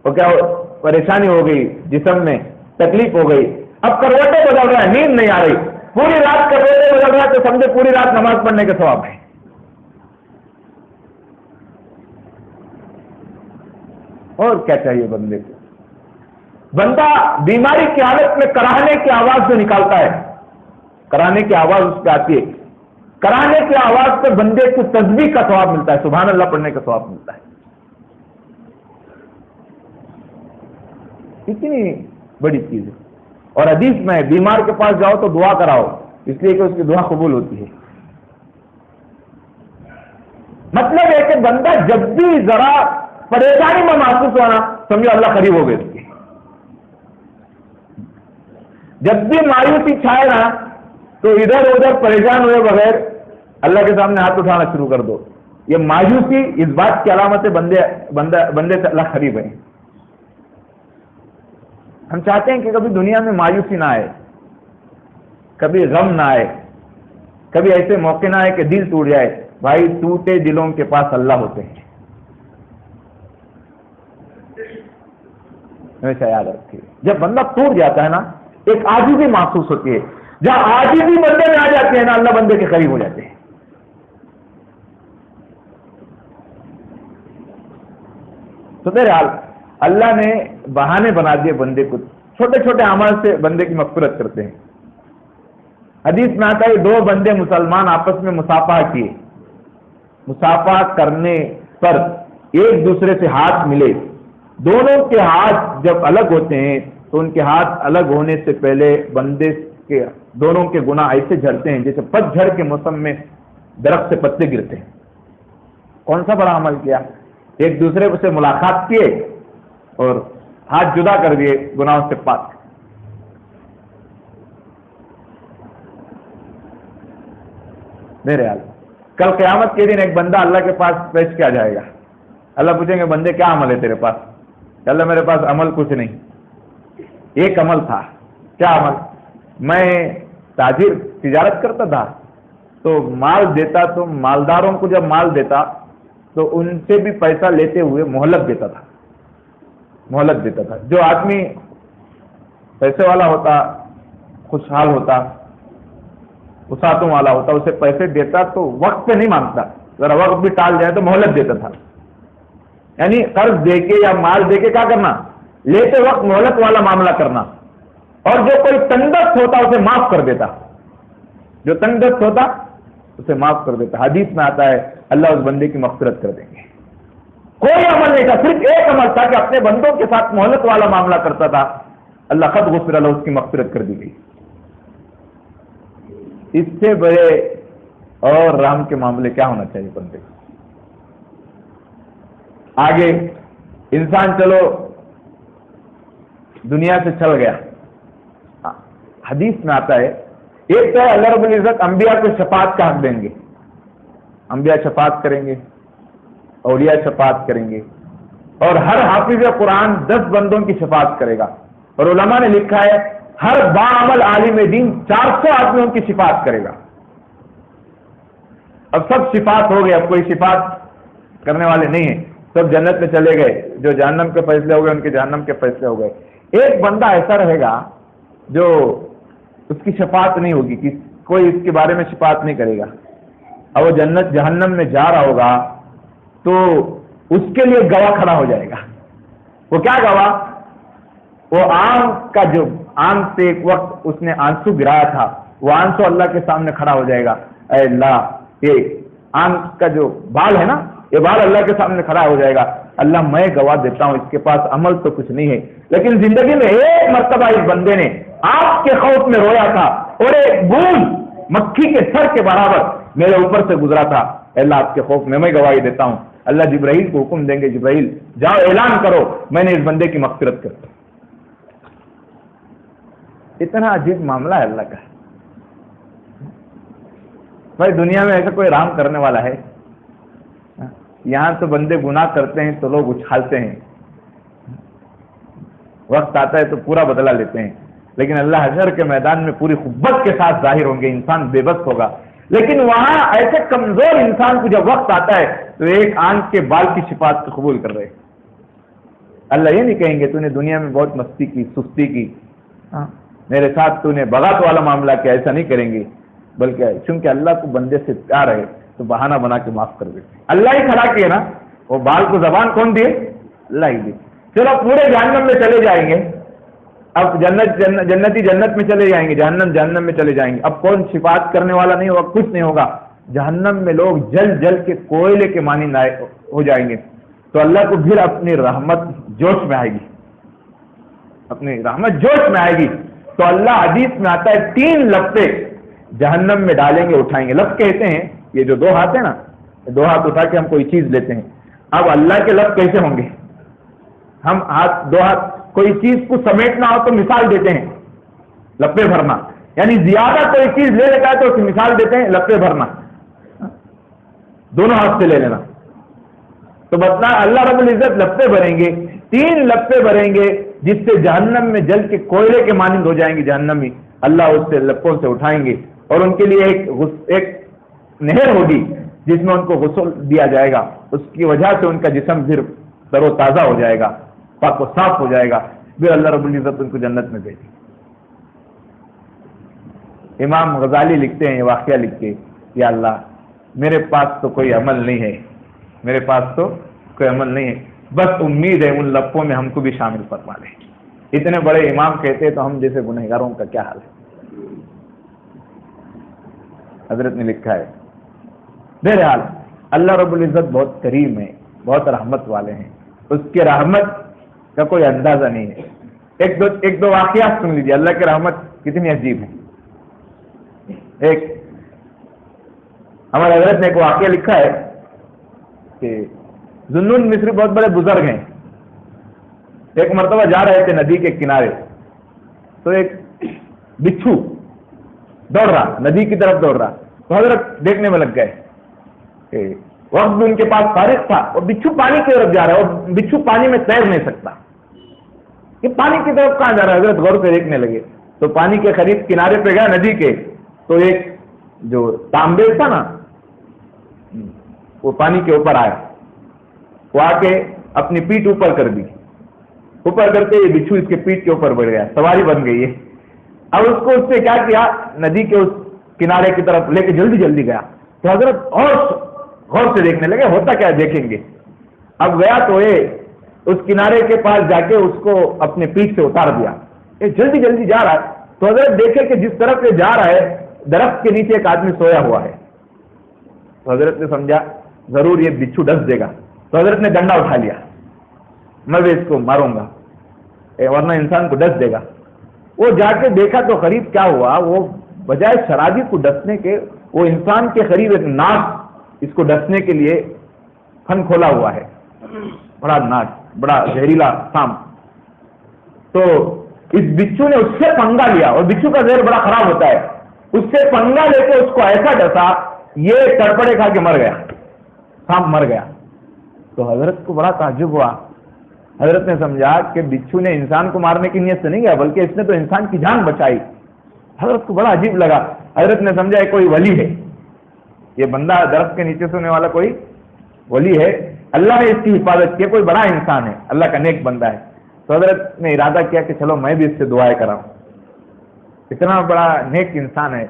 اور کیا پریشانی ہو گئی، جسم میں تکلیف ہو گئی، اب کروٹیں بدل رہا ہے، نیند نہیں آ رہی، پوری رات کروٹیں بدل رہا ہے تو سمجھے پوری رات نماز پڑھنے کا ثواب ہے. اور کیا چاہیے بندے کو؟ بندہ بیماری کی حالت میں کراہنے کی آواز جو نکالتا ہے، کرانے کی آواز اس پہ آتی ہے، کرانے کی آواز پہ بندے کو تسبیح کا ثواب ملتا ہے، سبحان اللہ پڑھنے کا ثواب ملتا ہے. اتنی بڑی چیز ہے. اور حدیث میں بیمار کے پاس جاؤ تو دعا کراؤ، اس لیے کہ اس کی دعا قبول ہوتی ہے. مطلب ہے کہ بندہ جب بھی ذرا پریشانی میں محسوس ہونا، سمجھو اللہ قریب ہو گئے اس کی. جب بھی مایوسی چھائے نا تو ادھر ادھر پریشان ہوئے بغیر اللہ کے سامنے ہاتھ اٹھانا شروع کر دو. یہ مایوسی اس بات کی علامت ہے بندے سے اللہ قریب ہے. ہم چاہتے ہیں کہ کبھی دنیا میں مایوسی نہ آئے، کبھی غم نہ آئے، کبھی ایسے موقع نہ آئے کہ دل ٹوٹ جائے. بھائی ٹوٹے دلوں کے پاس اللہ ہوتے ہیں، ہمیشہ یاد رکھیے. جب بندہ ٹوٹ جاتا ہے نا ایک عاجزی محسوس ہوتی ہے، جب عاجزی بندے میں آ جاتی ہے نا اللہ بندے کے قریب ہو جاتے ہیں. تو بہرحال اللہ نے بہانے بنا دیے بندے کو، چھوٹے چھوٹے اعمال سے بندے کی مغفرت کرتے ہیں. حدیث میں آتا ہے دو بندے مسلمان آپس میں مصافحہ کیے، مصافحہ کرنے پر ایک دوسرے سے ہاتھ ملے، دونوں کے ہاتھ جب الگ ہوتے ہیں تو ان کے ہاتھ الگ ہونے سے پہلے بندے کے دونوں کے گناہ ایسے جھڑتے ہیں جیسے پت جھڑ کے موسم میں درخت سے پتے گرتے ہیں. کون سا بڑا عمل کیا؟ ایک دوسرے سے ملاقات کیے اور ہاتھ جدا کر دیے گناہوں سے پاک. میرے حال کل قیامت کے دن ایک بندہ اللہ کے پاس پیش کیا جائے گا. اللہ پوچھیں گے بندے کیا عمل ہے تیرے پاس؟ اللہ میرے پاس عمل کچھ نہیں، ایک عمل تھا. کیا عمل؟ میں تجارت کرتا تھا تو مال دیتا، تو مالداروں کو جب مال دیتا تو ان سے بھی پیسہ لیتے ہوئے مہلت دیتا تھا. مہلت دیتا تھا. جو آدمی پیسے والا ہوتا، خوشحال ہوتا، وسعتوں والا ہوتا، اسے پیسے دیتا تو وقت پہ نہیں مانگتا، ذرا وقت بھی ٹال جائے تو مہلت دیتا تھا. یعنی قرض دے کے یا مال دے کے کیا کرنا؟ لیتے وقت مہلت والا معاملہ کرنا. اور جو کوئی تنگست ہوتا اسے معاف کر دیتا، جو تنگست ہوتا اسے معاف کر دیتا. حدیث میں آتا ہے اللہ اس بندے کی مغفرت کر دیں گے. کوئی عمل نہیں تھا، صرف ایک عمل تھا کہ اپنے بندوں کے ساتھ مہلت والا معاملہ کرتا تھا، اللہ قد غفر اللہ، اس کی مغفرت کر دی گئی. اس سے بڑے اور رحم کے معاملے کیا ہونا چاہیے بندے کو؟ آگے انسان چلو دنیا سے چل گیا، حدیث میں آتا ہے ایک تو اللہ رب العزت انبیاء کو شفاعت کا حق دیں گے، انبیاء شفاعت کریں گے، اولیاء شفاعت کریں گے، اور ہر حافظ قرآن 10 بندوں کی شفاعت کرے گا، اور علماء نے لکھا ہے ہر باعمل عالم دین 400 آدمیوں کی شفاعت کرے گا۔ اب سب شفاعت ہو گئے، اب کوئی شفاعت کرنے والے نہیں ہیں، سب جنت میں چلے گئے، جو جہنم کے فیصلے ہو گئے ان کے جہنم کے فیصلے ہو گئے۔ ایک بندہ ایسا رہے گا جو اس کی شفاعت نہیں ہوگی، کہ کوئی اس کے بارے میں شفاعت نہیں کرے گا، اور وہ جنت جہنم میں جا رہا ہوگا تو اس کے لیے گواہ کھڑا ہو جائے گا۔ وہ کیا گواہ؟ وہ آنکھ کا جو آنکھ سے ایک وقت اس نے آنسو گرایا تھا، وہ آنسو اللہ کے سامنے کھڑا ہو جائے گا، اے اللہ یہ آنکھ کا جو بال ہے نا، یہ بال اللہ کے سامنے کھڑا ہو جائے گا، اللہ میں گواہ دیتا ہوں اس کے پاس عمل تو کچھ نہیں ہے، لیکن زندگی میں ایک مرتبہ اس بندے نے آپ کے خوف میں رویا تھا اور ایک بوند مکھی کے سر کے برابر میرے اوپر سے گزرا تھا، اللہ آپ کے خوف میں گواہی دیتا ہوں۔ اللہ جبرائیل کو حکم دیں گے، جبرائیل جاؤ اعلان کرو میں نے اس بندے کی مغفرت کر دی۔ اتنا عجیب معاملہ ہے اللہ کا۔ بھائی دنیا میں ایسا کوئی رحم کرنے والا ہے؟ یہاں تو بندے گناہ کرتے ہیں تو لوگ اچھالتے ہیں، وقت آتا ہے تو پورا بدلہ لیتے ہیں، لیکن اللہ حشر کے میدان میں پوری قوت کے ساتھ ظاہر ہوں گے، انسان بے بس ہوگا، لیکن وہاں ایسے کمزور انسان کو جب وقت آتا ہے تو ایک آنکھ کے بال کی شفاعت کو قبول کر رہے۔ اللہ یہ نہیں کہیں گے تو نے دنیا میں بہت مستی کی، سستی کی، میرے ساتھ تو نے بغاوت والا معاملہ کیا، ایسا نہیں کریں گے، بلکہ چونکہ اللہ کو بندے سے پیار ہے تو بہانہ بنا کے معاف کر دیتے۔ اللہ ہی کھڑا کیے نا، وہ بال کو زبان کون دیے؟ اللہ ہی دی۔ چلو پورے جہنم میں چلے جائیں گے، اب جنتی جنت میں چلے جائیں گے، جہنم میں چلے جائیں گے، اب کون شفاعت کرنے والا نہیں ہوگا، کچھ نہیں ہوگا، جہنم میں لوگ جل جل کے کوئلے کے مانند ہو جائیں گے، تو اللہ کو پھر اپنی رحمت جوش میں آئے گی، اپنی رحمت جوش میں آئے گی، تو اللہ حدیث میں آتا ہے 3 لپٹے جہنم میں ڈالیں گے، اٹھائیں گے۔ لفظ کہتے ہیں یہ جو 2 ہاتھ ہیں نا، 2 ہاتھ اٹھا کے ہم کوئی چیز لیتے ہیں، اب اللہ کے لفظ کیسے ہوں گے؟ ہم 2 ہاتھ کوئی چیز کو سمیٹنا ہو تو مثال دیتے ہیں لپے بھرنا، یعنی زیادہ کوئی چیز لے لیتا ہے تو اس مثال دیتے ہیں لپے بھرنا، دونوں ہاتھ سے لے لینا، تو بتنا اللہ رب العزت لپے بھریں گے، 3 لپے بھریں گے جس سے جہنم میں جل کے کوئلے کے مانند ہو جائیں گے جہنمی، اللہ اس سے لپوں سے اٹھائیں گے اور ان کے لیے ایک نہر ہوگی جس میں ان کو غسل دیا جائے گا، اس کی وجہ سے ان کا جسم پھر تر و تازہ ہو جائے گا، پاک و صاف ہو جائے گا، پھر اللہ رب العزت ان کو جنت میں بھیجے۔ امام غزالی لکھتے ہیں، یہ واقعہ لکھتے، یا اللہ میرے پاس تو کوئی عمل نہیں ہے، میرے پاس تو کوئی عمل نہیں ہے، بس امید ہے ان لپوں میں ہم کو بھی شامل فرما لے۔ اتنے بڑے امام کہتے تو ہم جیسے گنہگاروں کا کیا حال ہے؟ حضرت نے لکھا ہے۔ بہرحال اللہ رب العزت بہت کریم ہے، بہت رحمت والے ہیں، اس کی رحمت کا کوئی اندازہ نہیں ہے۔ ایک دو واقعات سن لیجیے، اللہ کی رحمت کتنی عجیب ہے۔ ایک ہمارے حضرت نے ایک واقعہ لکھا ہے کہ ذوالنون مصری بہت بڑے بزرگ ہیں، ایک مرتبہ جا رہے تھے ندی کے کنارے، تو ایک بچھو دوڑ رہا، ندی کی طرف دوڑ رہا، تو حضرت دیکھنے میں لگ گئے کہ وقت بھی ان کے پاس فارغ تھا اور بچھو پانی کی طرف جا رہا ہے، اور بچھو پانی میں تیر نہیں سکتا، کہ پانی کی طرف کہاں جا رہا ہے؟ حضرت غور سے دیکھنے لگے تو پانی کے قریب کنارے پہ گیا ندی کے، تو ایک جو تانبے تھا نا وہ پانی کے اوپر آیا، وہ آ کے اپنی پیٹھ اوپر کر دی، اوپر کرتے یہ بچھو اس کے پیٹھ کے اوپر بڑھ گیا، سواری بن گئی ہے۔ اب اس کو اس سے کیا کیا، ندی کے اس کنارے کی طرف لے کے جلدی جلدی گیا، تو حضرت اور غور سے دیکھنے لگے ہوتا کیا دیکھیں گے۔ اب گیا تو یہ اس کنارے کے پاس جا کے اس کو اپنے پیٹھ سے اتار دیا، یہ جلدی جلدی جا رہا ہے، تو حضرت دیکھے کہ جس طرف یہ جا رہا ہے درخت کے نیچے ایک آدمی سویا ہوا ہے، تو حضرت نے سمجھا ضرور یہ بچھو ڈس دے گا، تو حضرت نے ڈنڈا اٹھا لیا، میں بھی اس کو ماروں گا ورنہ انسان کو ڈس دے گا۔ وہ جا کے دیکھا تو قریب کیا ہوا، وہ بجائے شرابی کو ڈسنے کے وہ انسان کے قریب ایک ناک اس کو ڈسنے کے لیے پھن کھولا ہوا ہے، بڑا ناک، بڑا زہریلا سانپ. تو اس بچھو نے اس سے پنگا لیا، اور بچھو کا زہر بڑا خراب ہوتا ہے، اس سے پنگا لے کے اس کو ایسا ڈسا یہ تڑپڑے کھا کے مر گیا، سانپ مر گیا. تو حضرت کو بڑا تعجب ہوا. حضرت نے سمجھا کہ بچھو نے انسان کو مارنے کی نیت سے نہیں گیا، بلکہ اس نے تو انسان کی جان بچائی. حضرت کو بڑا عجیب لگا. حضرت نے سمجھا یہ کوئی ولی ہے، یہ بندہ درخت کے نیچے سونے والا کوئی ولی ہے، اللہ نے اس کی حفاظت کی، کوئی بڑا انسان ہے، اللہ کا نیک بندہ ہے. تو حضرت نے ارادہ کیا کہ چلو میں بھی اس سے دعائیں کراؤں، اتنا بڑا نیک انسان ہے.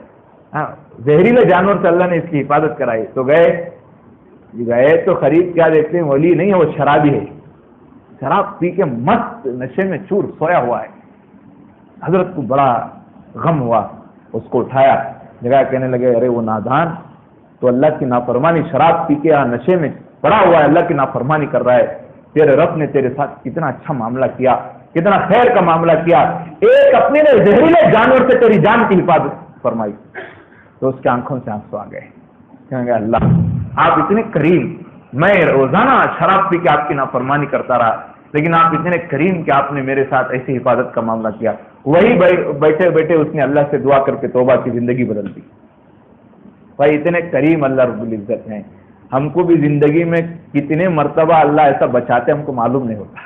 ہاں، زہریلے جانور سے اللہ نے اس کی حفاظت کرائی. تو گئے تو خرید کیا دیکھتے ہیں ولی نہیں ہے، وہ شرابی ہے، شراب پی کے مست نشے میں چور سویا ہوا ہے. حضرت کو بڑا غم ہوا، اس کو اٹھایا، جگہ کہنے لگے ارے وہ نادان تو اللہ کی نافرمانی، شراب پی کے یہاں نشے میں پڑا ہوا ہے، اللہ کی نافرمانی کر رہا ہے. تیرے رب نے تیرے ساتھ کتنا اچھا معاملہ کیا، کتنا خیر کا معاملہ کیا، ایک اپنے نے زہریلے جانور سے تیری جان کی حفاظت فرمائی. تو اس کی آنکھوں سے آنسو آ گئے. کہیں گے اللہ آپ اتنے کریم، میں روزانہ شراب پی کے آپ کی نافرمانی کرتا رہا، لیکن آپ اتنے کریم کہ آپ نے میرے ساتھ ایسی حفاظت کا معاملہ کیا. وہی بیٹھے بیٹھے اس نے اللہ سے دعا کر کے توبہ کی زندگی بدل دی. بھائی اتنے کریم اللہ رب العزت ہیں. ہم کو بھی زندگی میں کتنے مرتبہ اللہ ایسا بچاتے ہم کو معلوم نہیں ہوتا.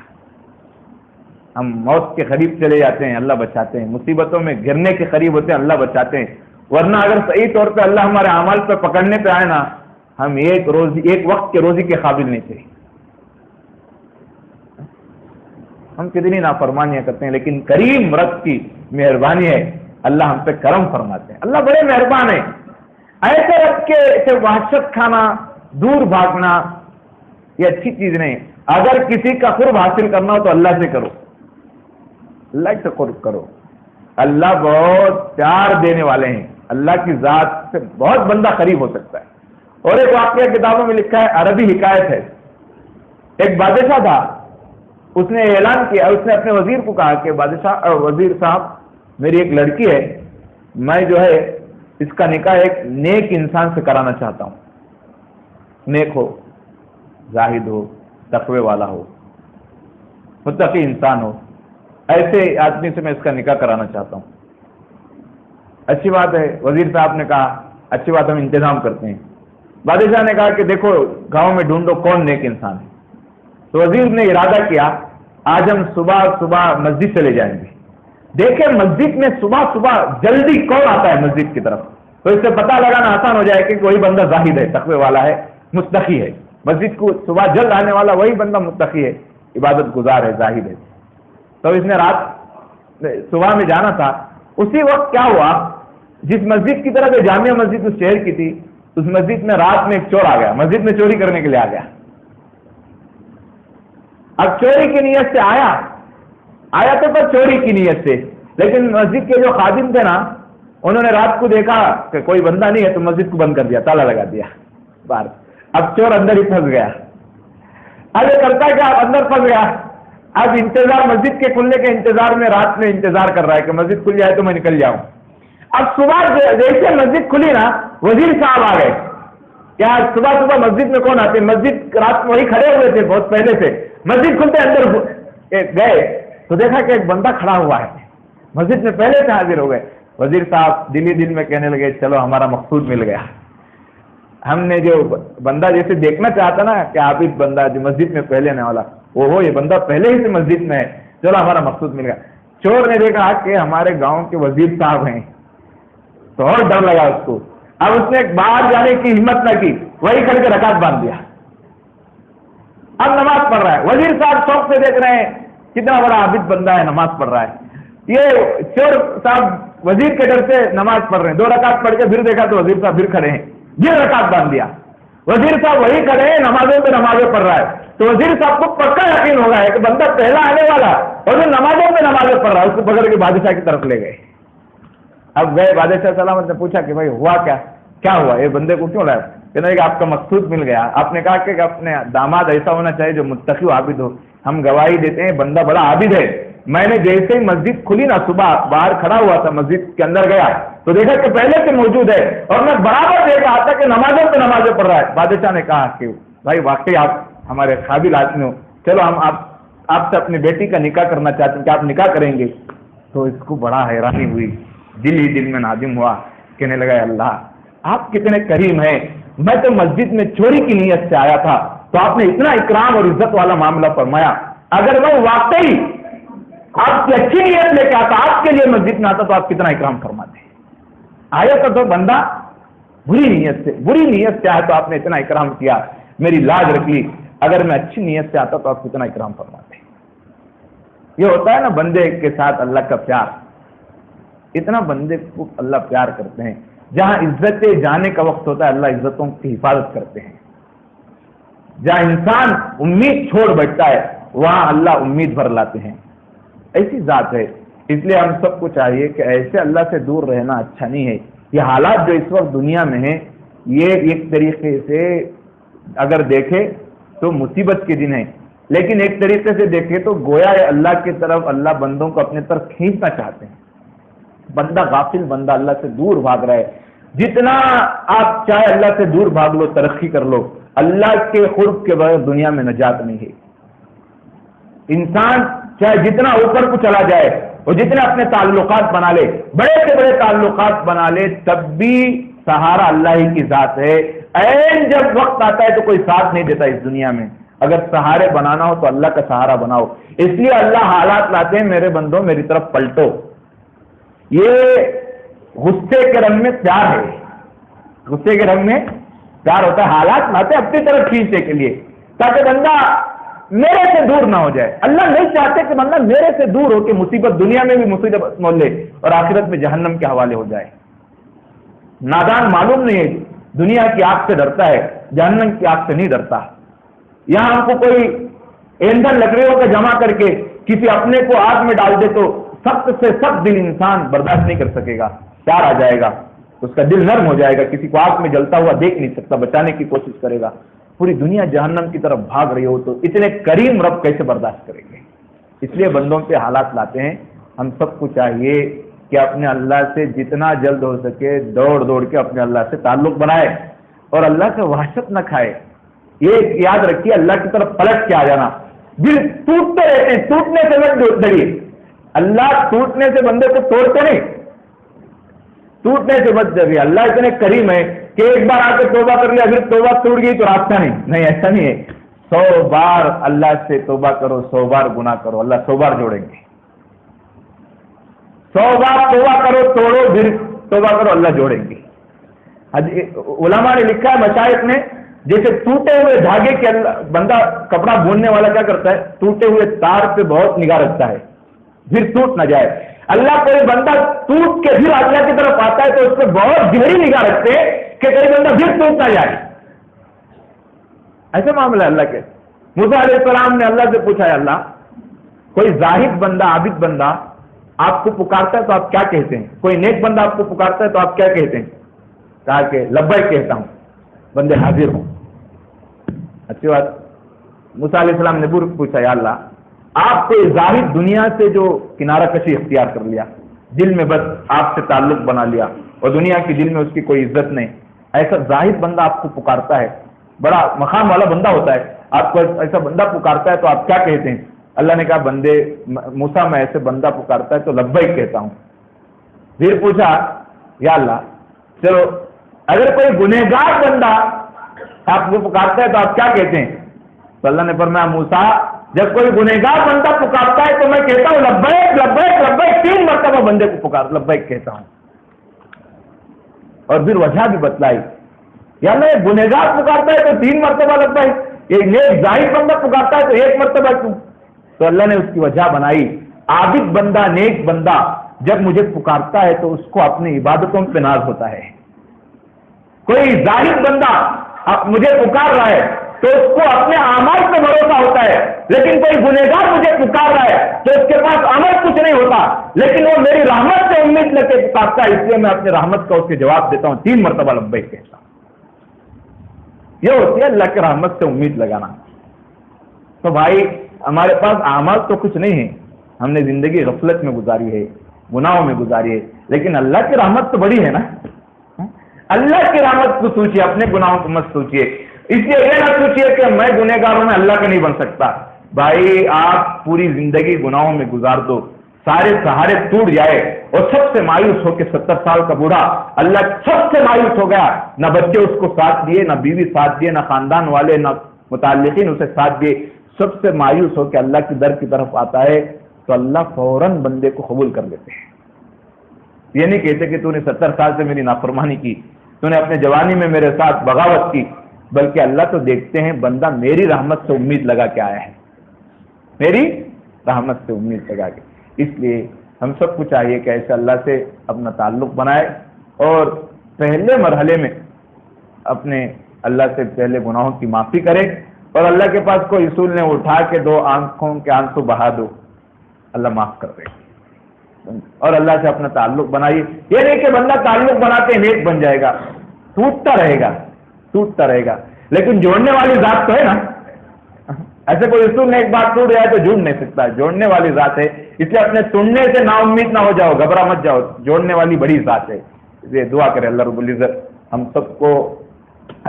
ہم موت کے قریب چلے جاتے ہیں، اللہ بچاتے ہیں، مصیبتوں میں گرنے کے قریب ہوتے ہیں، اللہ بچاتے ہیں. ورنہ اگر صحیح طور پہ اللہ ہمارے اعمال پہ پکڑنے پہ آئے نا، ہم ایک وقت کے روزی کے قابل نہیں تھے. ہم کتنی نافرمانیاں کرتے ہیں، لیکن کریم رب کی مہربانی ہے، اللہ ہم پہ کرم فرماتے ہیں. اللہ بڑے مہربان ہیں. ایسے رب کے وحشت کھانا، دور بھاگنا یہ اچھی چیز نہیں. اگر کسی کا قرب حاصل کرنا ہو تو اللہ سے کرو، اللہ سے قرب کرو. اللہ بہت پیار دینے والے ہیں، اللہ کی ذات سے بہت بندہ قریب ہو سکتا ہے. اور ایک واقعہ کتابوں میں لکھا ہے، عربی حکایت ہے. ایک بادشاہ تھا، اس نے اعلان کیا، اس نے اپنے وزیر کو کہا کہ وزیر صاحب میری ایک لڑکی ہے، میں جو ہے اس کا نکاح ایک نیک انسان سے کرانا چاہتا ہوں. نیک ہو، زاہد ہو، تقوی والا ہو، متقی انسان ہو، ایسے آدمی سے میں اس کا نکاح کرانا چاہتا ہوں. اچھی بات ہے. وزیر صاحب نے کہا اچھی بات، ہم انتظام کرتے ہیں. بادشاہ نے کہا کہ دیکھو گاؤں میں ڈھونڈو کون نیک انسان ہے. تو وزیر نے ارادہ کیا آج ہم صبح صبح مسجد چلے جائیں گے، دیکھیں مسجد میں صبح صبح جلدی کون آتا ہے مسجد کی طرف، تو اس سے پتہ لگانا آسان ہو جائے کہ کوئی بندہ زاہد ہے، تقوی والا ہے، متقی ہے. مسجد کو صبح جلد آنے والا وہی بندہ متقی ہے، عبادت گزار ہے، زاہد ہے. تو اس نے رات صبح میں جانا تھا. اسی وقت کیا ہوا، جس مسجد کی طرف جامعہ مسجد اس شہر کی تھی، اس مسجد میں رات میں ایک چور آ گیا، مسجد میں چوری کرنے کے لیے آ گیا. اب چوری کی نیت سے آیا تو پر چوری کی نیت سے، لیکن مسجد کے جو خادم تھے نا، انہوں نے رات کو دیکھا کہ کوئی بندہ نہیں ہے تو مسجد کو بند کر دیا، تالا لگا دیا باہر. اب چور اندر ہی پھنس گیا. ارے کرتا کیا، اندر پھنس گیا. اب انتظار، مسجد کے کھلنے کے انتظار میں رات میں انتظار کر رہا ہے کہ مسجد کھل جائے تو میں نکل جاؤں. اب صبح جیسے مسجد کھلی نا، وزیر صاحب آ گئے. کیا صبح صبح مسجد میں کون آتے، مسجد رات میں وہی کھڑے ہوئے تھے بہت پہلے سے. مسجد کھلتے اندر گئے تو دیکھا کہ ایک بندہ کھڑا ہوا ہے، مسجد میں پہلے سے حاضر ہو گئے. وزیر صاحب دل ہی دل میں کہنے لگے چلو ہمارا مقصود مل گیا. ہم نے جو بندہ جیسے دیکھنا چاہتا نا کہ عابد بندہ جو مسجد میں پہلے آنے والا، وہ یہ بندہ پہلے ہی سے مسجد میں ہے، چلو ہمارا مقصود مل گیا. چور نے دیکھا کہ ہمارے گاؤں کے وزیر صاحب ہیں تو اور ڈر لگا اس کو. اب اس نے باہر جانے کی ہمت نہ کی، وہی کر کے رکعت باندھ دیا. اب نماز پڑھ رہا ہے، وزیر صاحب شوق سے دیکھ رہے ہیں کتنا بڑا عابد بندہ ہے، نماز پڑھ رہا ہے. یہ چور صاحب وزیر کے ڈر سے نماز پڑھ رہے ہیں. 2 رکعت پڑھ کے پھر دیکھا تو وزیر صاحب پھر کھڑے ہیں، یہ رکعت باندھ دیا. وزیر صاحب وہی کھڑے ہیں، نمازوں پہ نمازیں پڑھ رہا ہے. تو وزیر صاحب کو پکا یقین ہوگا ہے کہ بندہ پہلا آنے والا اور وہ نمازوں پہ نمازیں پڑھ رہا ہے. اس کو پکڑ کے بادشاہ کی طرف لے گئے. اب گئے، بادشاہ سلامت نے پوچھا کہ بھائی ہوا کیا ہوا، یہ بندے کو کیوں لایا؟ کہنے کہ آپ کا مقصود مل گیا. آپ نے کہا کہ اپنے داماد ایسا ہونا چاہیے جو متقی و عابد ہو. ہم گواہی دیتے ہیں بندہ بڑا عابد ہے. میں نے جیسے ہی مسجد کھلی نا، صبح باہر کھڑا ہوا تھا، مسجد کے اندر گیا تو دیکھا کہ پہلے سے موجود ہے اور میں برابر دیکھا آتا کہ نمازوں پہ نمازیں پڑھ رہا ہے. بادشاہ نے کہا کہ بھائی واقعی آپ ہمارے قابل آدمی ہو، چلو ہم آپ سے اپنی بیٹی کا نکاح کرنا چاہتے ہیں کہ آپ نکاح کریں گے؟ تو اس کو بڑا حیرانی ہوئی، دل ہی دل میں نادم ہوا، کہنے لگا اللہ آپ کتنے کریم ہیں، میں تو مسجد میں چوری کی نیت سے آیا تھا تو آپ نے اتنا اکرام اور عزت والا معاملہ فرمایا، اگر میں واقعی آپ کی اچھی نیت لے کے آتا، آپ کے لیے مسجد میں آتا تو آپ کتنا اکرام فرماتے۔ آیا تو بندہ بری نیت سے آیا تو آپ نے اتنا اکرام کیا، میری لاج رکھ لی، اگر میں اچھی نیت سے آتا تو آپ کتنا اکرام فرماتے۔ یہ ہوتا ہے نا بندے کے ساتھ اللہ کا پیار، اتنا بندے کو اللہ پیار کرتے ہیں، جہاں عزت جانے کا وقت ہوتا ہے اللہ عزتوں کی حفاظت کرتے ہیں، جہاں انسان امید چھوڑ بیٹھتا ہے وہاں اللہ امید بھر لاتے ہیں، ایسی ذات ہے۔ اس لیے ہم سب کو چاہیے کہ ایسے اللہ سے دور رہنا اچھا نہیں ہے۔ یہ حالات جو اس وقت دنیا میں ہیں یہ ایک طریقے سے اگر دیکھے تو مصیبت کے دن ہیں، لیکن ایک طریقے سے دیکھے تو گویا اللہ کی طرف اللہ بندوں کو اپنے طرف کھینچنا چاہتے ہیں۔ بندہ غافل بندہ اللہ سے دور بھاگ رہا ہے، جتنا آپ چاہے اللہ سے دور بھاگ لو، ترقی کر لو، اللہ کے قرب کے بغیر دنیا میں نجات نہیں ہے۔ انسان چاہے جتنا اوپر کو چلا جائے اور جتنے اپنے تعلقات بنا لے، بڑے سے بڑے تعلقات بنا لے، تب بھی سہارا اللہ ہی کی ذات ہے۔ این جب وقت آتا ہے تو کوئی ساتھ نہیں دیتا اس دنیا میں، اگر سہارے بنانا ہو تو اللہ کا سہارا بناؤ۔ اس لیے اللہ حالات لاتے ہیں، میرے بندوں میری طرف پلٹو۔ یہ غصے کے رنگ میں پیار ہے، غصے کے رنگ میں پیار ہوتا ہے، حالات لاتے ہیں اپنی طرف کھینچنے کے لیے تاکہ بندہ میرے سے دور نہ ہو جائے۔ اللہ نہیں چاہتے کہ بندہ میرے سے دور ہو کے مصیبت دنیا میں بھی مصیبت مول لے اور آخرت میں جہنم کے حوالے ہو جائے۔ نادان معلوم نہیں ہے، دنیا کی آگ سے ڈرتا ہے، جہنم کی آگ سے نہیں ڈرتا۔ یہاں ہم کو کوئی ایندھن لکڑیوں کا جمع کر کے کسی اپنے کو آگ میں ڈال دے تو سخت سے سخت دل انسان برداشت نہیں کر سکے گا، پیار آ جائے گا، اس کا دل نرم ہو جائے گا، کسی کو آگ میں جلتا ہوا دیکھ نہیں سکتا، بچانے کی کوشش کرے گا۔ پوری دنیا جہنم کی طرف بھاگ رہی ہو تو اتنے کریم رب کیسے برداشت کریں گے؟ اس لیے بندوں پہ حالات لاتے ہیں۔ ہم سب کو چاہیے کہ اپنے اللہ سے جتنا جلد ہو سکے دوڑ کے اپنے اللہ سے تعلق بنائے اور اللہ سے وحشت نہ کھائے۔ یہ یاد رکھیے، اللہ کی طرف پلٹ کے آ جانا، دل ٹوٹتے رہتے ہیں، ٹوٹنے سے مت ڈریے، اللہ ٹوٹنے سے بندے کو توڑتے نہیں، ٹوٹنے سے مت ڈریے۔ اللہ اتنے کریم ہے کہ ایک بار آ کے توبہ کر لیا پھر توبہ ٹوٹ گئی تو راستہ نہیں، ایسا نہیں ہے۔ 100 بار اللہ سے توبہ کرو، 100 بار گناہ کرو، اللہ 100 بار جوڑیں گے۔ 100 بار توبہ کرو، توڑو، پھر توبہ کرو، اللہ جوڑیں گے۔ علماء نے لکھا ہے، مشائخ نے، جیسے ٹوٹے ہوئے دھاگے کے بندہ کپڑا بوننے والا کیا کرتا ہے، ٹوٹے ہوئے تار پہ بہت نگاہ رکھتا ہے پھر ٹوٹ نہ جائے۔ اللہ کوئی بندہ ٹوٹ کے پھر اللہ کی طرف آتا ہے تو اس پہ بہت گہری نگاہ رکھتے ہیں کہ کوئی بندہ پھر ٹوٹ نہ جائے۔ ایسا معاملہ ہے اللہ کے۔ موسیٰ علیہ السلام نے اللہ سے پوچھا، ہے اللہ کوئی زاہد بندہ، عابد بندہ آپ کو پکارتا ہے تو آپ کیا کہتے ہیں؟ کوئی نیک بندہ آپ کو پکارتا ہے تو آپ کیا کہتے ہیں؟ کہا کہ لبیک کہتا ہوں، بندے حاضر ہوں۔ اچھی بات۔ موسیٰ علیہ السلام نے پوچھا، یا اللہ آپ کو ظاہر دنیا سے جو کنارہ کشی اختیار کر لیا، دل میں بس آپ سے تعلق بنا لیا اور دنیا کی دل میں اس کی کوئی عزت نہیں، ایسا ظاہر بندہ آپ کو پکارتا ہے، بڑا مقام والا بندہ ہوتا ہے، آپ کو ایسا بندہ پکارتا ہے تو آپ کیا کہتے ہیں؟ اللہ نے کہا بندے موسیٰ میں ایسے بندہ پکارتا ہے تو لبیک کہتا ہوں۔ پھر پوچھا، یا اللہ چلو اگر کوئی گنہگار بندہ آپ کو پکارتا ہے تو آپ کیا کہتے ہیں؟ تو اللہ نے فرمایا موسیٰ جب کوئی گنہگار بندہ پکارتا ہے تو میں کہتا ہوں لبیک لبیک لبیک، 3 مرتبہ بندے کو پکار لبیک کہتا ہوں۔ اور پھر وجہ بھی بتلائی، یا اللہ یہ گنہگار پکارتا ہے تو 3 مرتبہ لبیک، یہ نیک ظاہر بندہ پکارتا ہے تو 1 مرتبہ کیوں؟ تو اللہ نے اس کی وجہ بنائی، عابد بندہ، نیک بندہ جب مجھے پکارتا ہے تو اس کو اپنی عبادتوں پہ ناز ہوتا ہے۔ کوئی ظاہر بندہ مجھے پکار رہا ہے تو اس کو اپنے اعمال پہ بھروسہ ہوتا ہے، لیکن کوئی گنہگار مجھے پکار رہا ہے تو اس کے پاس عمل کچھ نہیں ہوتا، لیکن وہ میری رحمت سے امید لے کے پکارتا ہے، اس لیے میں اپنی رحمت کا اس کے جواب دیتا ہوں، 3 مرتبہ لبیک کہتا ہوں۔ یہ ہوتی ہے اللہ کی رحمت سے امید لگانا۔ تو بھائی ہمارے پاس اعمال تو کچھ نہیں ہے، ہم نے زندگی غفلت میں گزاری ہے، گناہوں میں گزاری ہے، لیکن اللہ کی رحمت تو بڑی ہے نا۔ اللہ کی رحمت کو سوچیے، اپنے گناہوں کو مت سوچیے۔ اس لیے یہ نہ سوچیے کہ میں گنہگاروں میں اللہ کا نہیں بن سکتا، بھائی آپ پوری زندگی گناہوں میں گزار دو، سارے سہارے ٹوٹ جائے اور سب سے مایوس ہو کے 70 سال کا بوڑھا اللہ سب سے مایوس ہو گیا، نہ بچے اس کو ساتھ دیے، نہ بیوی ساتھ دیے، نہ خاندان والے، نہ متعلقین اسے ساتھ دیے، سب سے مایوس ہو کے اللہ کی در کی طرف آتا ہے تو اللہ فوراً بندے کو قبول کر لیتے ہیں۔ یہ نہیں کہتے کہ تو نے 70 سال سے میری نافرمانی کی، تو نے اپنے جوانی میں میرے ساتھ بغاوت کی، بلکہ اللہ تو دیکھتے ہیں بندہ میری رحمت سے امید لگا کے آیا ہے، میری رحمت سے امید لگا کے۔ اس لیے ہم سب کو چاہیے کہ ایسے اللہ سے اپنا تعلق بنائے اور پہلے مرحلے میں اپنے اللہ سے پہلے گناہوں کی معافی کرے، اور اللہ کے پاس کوئی اصول نے اٹھا کے 2 آنکھوں کے آنسو بہا دو، اللہ معاف کر دے، اور اللہ سے اپنا تعلق بنائیے۔ یہ نہیں کہ بندہ تعلق بناتے نیک بن جائے گا، ٹوٹتا رہے گا، لیکن جوڑنے والی ذات تو ہے نا۔ ایسے کوئی اصول نے ایک بات ٹوٹ جائے تو جوڑ نہیں سکتا، جوڑنے والی ذات ہے، اس لیے اپنے سننے سے نا امید نہ ہو جاؤ، گھبرا مت جاؤ، جوڑنے والی بڑی ذات ہے۔ اس لیے دعا کرے اللہ رب العزت ہم سب کو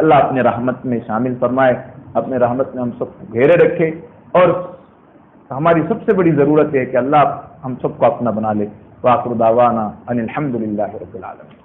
اللہ اپنے رحمت میں شامل فرمائے، اپنے رحمت میں ہم سب کو گھیرے رکھے، اور ہماری سب سے بڑی ضرورت ہے کہ اللہ ہم سب کو اپنا بنا لے۔ وآخر دعوانا ان الحمد للہ رب العالمین۔